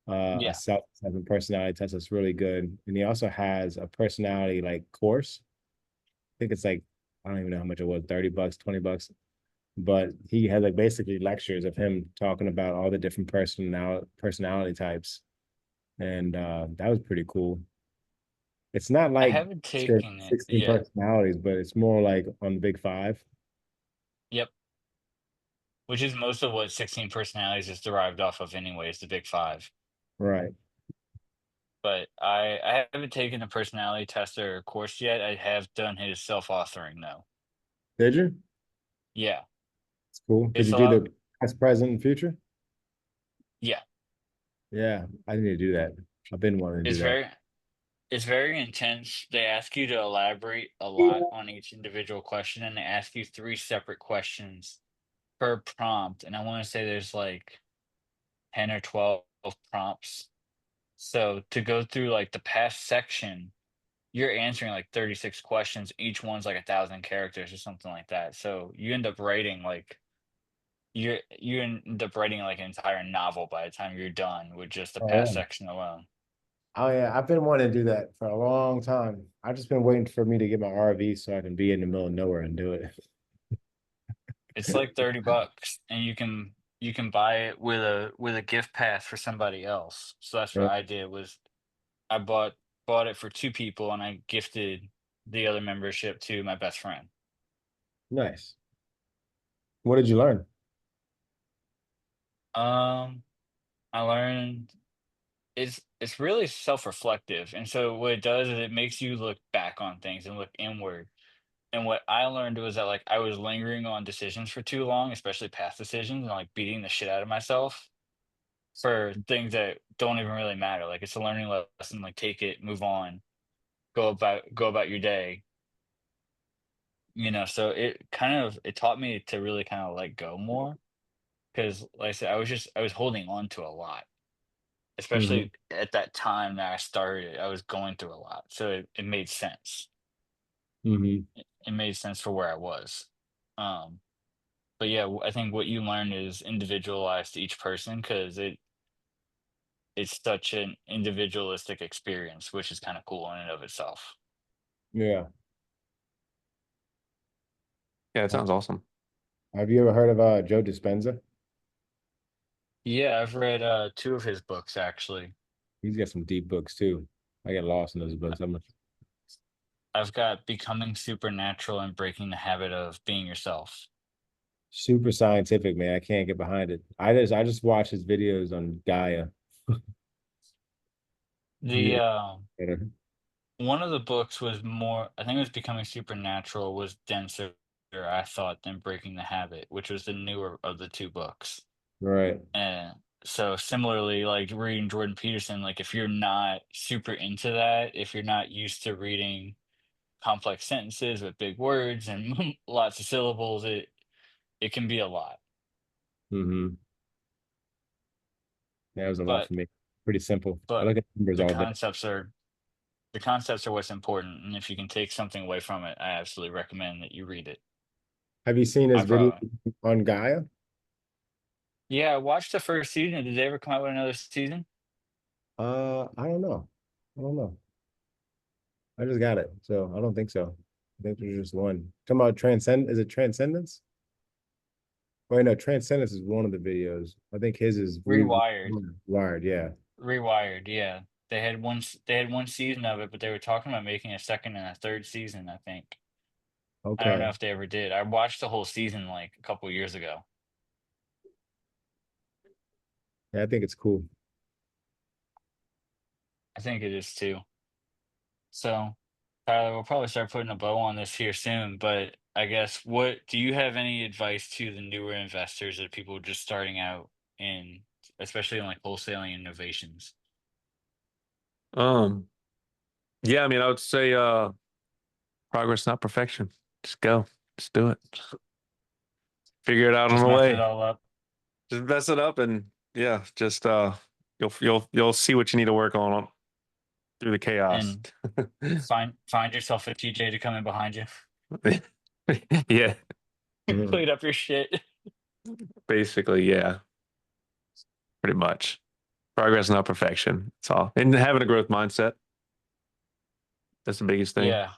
a Yeah, self-assessment personality test that's really good, and he also has a personality like course. I think it's like I don't even know how much it was, $30, $20, but he had like basically lectures of him talking about all the different personality types, and that was pretty cool. It's not I like haven't sure taken it 16 yet. personalities, but it's more like on the big five. Yep. which is most of what 16 personalities is derived off of anyways, the big five. Right. But I haven't taken a personality test or course yet. I have done his self-authoring though. Did you? Yeah, It's cool. Did it's you a do lot. the past, present, and future? Yeah, Yeah, I need to do that. I've been wanting to it's do that. very it's very intense. They ask you to elaborate a lot on each individual question, and they ask you three separate questions per prompt. And I want to say there's like 10 or 12 prompts. So to go through like the past section, you're answering like 36 questions. Each one's like 1,000 characters or something like that. So you end up writing like you end up writing like an entire novel by the time you're done with just the Oh past yeah. section alone. Oh yeah, I've been wanting to do that for a long time. I've just been waiting for me to get my RV so I can be in the middle of nowhere and do it. It's like $30 and you can buy it with a gift pass for somebody else. So that's what Yeah, I did was I bought it for two people and I gifted the other membership to my best friend. nice. What did you learn? Um, I learned it's really self-reflective. And so what it does is it makes you look back on things and look inward. And what I learned was that like I was lingering on decisions for too long, especially past decisions, and like beating the shit out of myself for things that don't even really matter. Like it's a learning lesson, like take it, move on, go about your day. So it kind of it taught me to really kind of let go more because like I said, I was holding on to a lot. Hmm. Especially at that time that I started, I was going through a lot. So it made sense. Hmm. It made sense for where I was. Um, but yeah, I think what you learn is individualized to each person because it's such an individualistic experience, which is kind of cool in and of itself. Yeah. Yeah, it sounds awesome. Have you ever heard of Joe Dispenza? Yeah, I've read two of his books actually. He's got some deep books too. I get lost in those books. I'm I've got Becoming Supernatural and Breaking the Habit of Being Yourself. super scientific, man. I can't get behind it. I just watch his videos on Gaia. The He, One of the books was more, I think it was Becoming Supernatural was denser, I thought, than Breaking the Habit, which was the newer of the two books. right. And so similarly, like reading Jordan Peterson, like if you're not super into that, if you're not used to reading complex sentences with big words and lots of syllables, it can be a lot. Hmm. That was a lot But for me. Pretty simple. I but look at numbers the all day. concepts are the concepts are what's important. And if you can take something away from it, I absolutely recommend that you read it. Have you seen I his video probably on Gaia? Yeah, I watched the first season. Did they ever come out with another season? I don't know. I don't know. I just got it, so I don't think so. I think there's just one. Talking about transcend, is it Transcendence? Wait, no, Transcendence is one of the videos. I think his is Rewired. Wired. Yeah. Rewired, yeah. They had one season of it, but they were talking about making a second and a third season, I think. I don't know Okay. if they ever did. I watched the whole season like a couple years ago. Yeah, I think it's cool. I think it is too. So, Tyler, we'll probably start putting a bow on this here soon, but I guess what do you have any advice to the newer investors or people just starting out in especially in like wholesaling innovations? Um, yeah, I mean, I would say progress, not perfection. Just go. Just do it. Figure it out on Just the mess it way. all up. Just mess it up and yeah, just you'll see what you need to work on through the chaos. And find yourself a TJ to come in behind you, Yeah, Mhm. clean up your shit. basically, yeah, pretty much. Progress, not perfection. That's all. And having a growth mindset, that's the biggest thing. Yeah.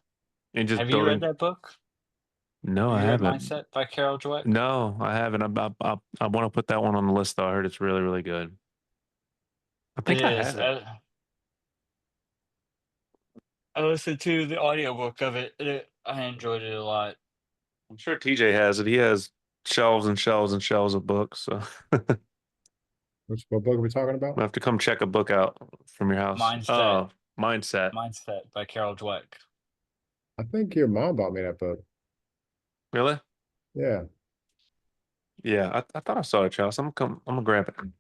And just Have you read building. that book? No, Have I you read haven't. Mindset by Carol Dweck? No, I haven't. I want to put that one on the list though. I heard it's really, really good. I It think I is. have it. I listened to the audiobook of it. I enjoyed it a lot. I'm sure TJ has it. He has shelves and shelves and shelves of books. So What book are we talking about? I have to come check a book out from your house. Mindset. Mindset. Mindset by Carol Dweck. I think your mom bought me that book. Really? Yeah. Yeah, I thought I saw it, Charles. I'm gonna grab it. Come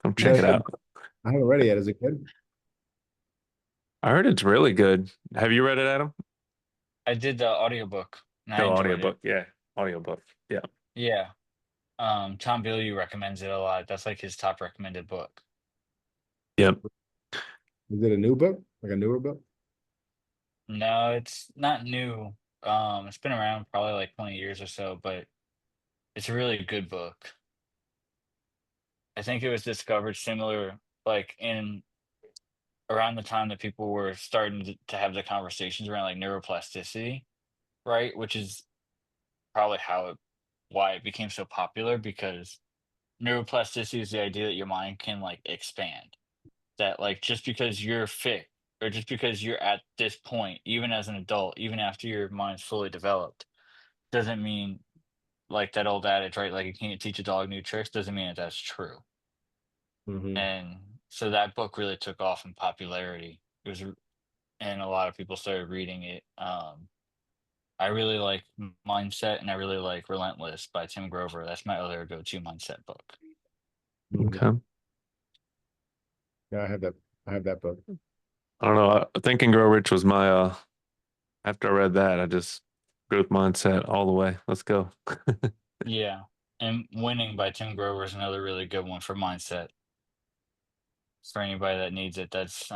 You check guys it should. out. I haven't read it yet. Is it good? I heard it's really good. Have you read it, Adam? I did the audiobook and I No, enjoyed it. audiobook. Yeah, audiobook. Yeah. Yeah. Tom Billieu recommends it a lot. That's like his top recommended book. Yep. Is it a new book? Like a newer book? No, it's not new. It's been around probably like 20 years or so, but it's a really good book. I think it was discovered similar, like in around the time that people were starting to have the conversations around like neuroplasticity, right? Which is probably why it became so popular because neuroplasticity is the idea that your mind can like expand. That like just because you're fit or just because you're at this point, even as an adult, even after your mind's fully developed, doesn't mean like that old adage, right? Like you can't teach a dog new tricks, doesn't mean that that's true. Mm-hmm. And so that book really took off in popularity. And a lot of people started reading it. I really like Mindset and I really like Relentless by Tim Grover. That's my other go-to mindset book. Mm-hmm. Okay. Yeah, I have that. I have that book. I don't know. Think and Grow Rich was my after I read that, I just growth mindset all the way. Let's go. Yeah. And Winning by Tim Grover is another really good one for mindset for anybody that needs it. That's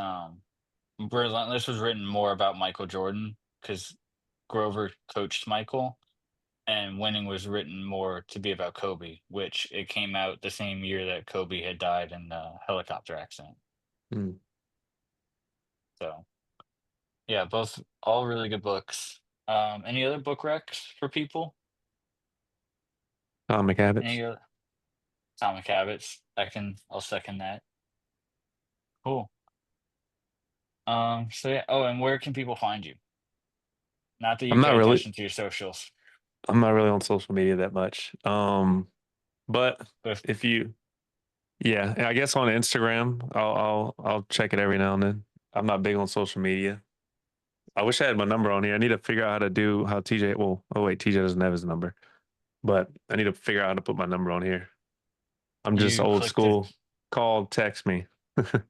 Relentless was written more about Michael Jordan because Grover coached Michael, and Winning was written more to be about Kobe, which it came out the same year that Kobe had died in the helicopter accident. Hmm. So yeah, both all really good books. Any other book recs for people? Atomic Habits. Any other Atomic Habits? I'll second that. Cool. So yeah. Oh, and where can people find you? Not that you I'm not pay really attention to your socials, I'm not really on social media that much. But but if if you yeah, I guess on Instagram, I'll check it every now and then. I'm not big on social media. I wish I had my number on here. I need to figure out how to do how TJ, well, oh wait, TJ doesn't have his number, but I need to figure out how to put my number on here. I'm just you old click the school. Call, text me. Yeah, you click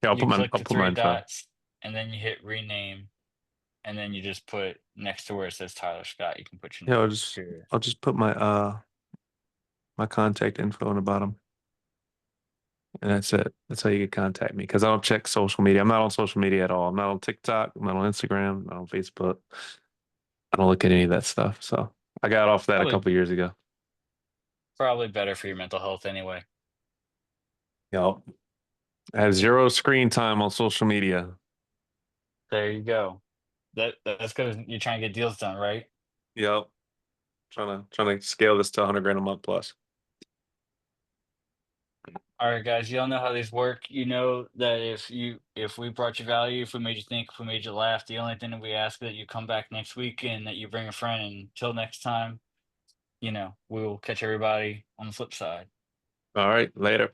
I'll the put my three info. dots and then you hit rename and then you just put next to where it says Tyler Scott, you can put your Yeah, name. I'll just put my contact info in the bottom. And that's it. That's how you can contact me because I don't check social media. I'm not on social media at all. I'm not on TikTok. I'm not on Instagram. I'm not on Facebook. I don't look at any of that stuff. So I got off that a Probably couple years ago. probably better for your mental health anyway. You know, I have zero screen time on social media. There you go. That's because you're trying to get deals done, right? Yep. Trying to scale this to 100 grand a month plus. All right, guys, y'all know how these work. You know that if we brought you value, if we made you think, if we made you laugh, the only thing that we ask that you come back next week and that you bring a friend. And until next time, we'll catch everybody on the flip side. All right, later.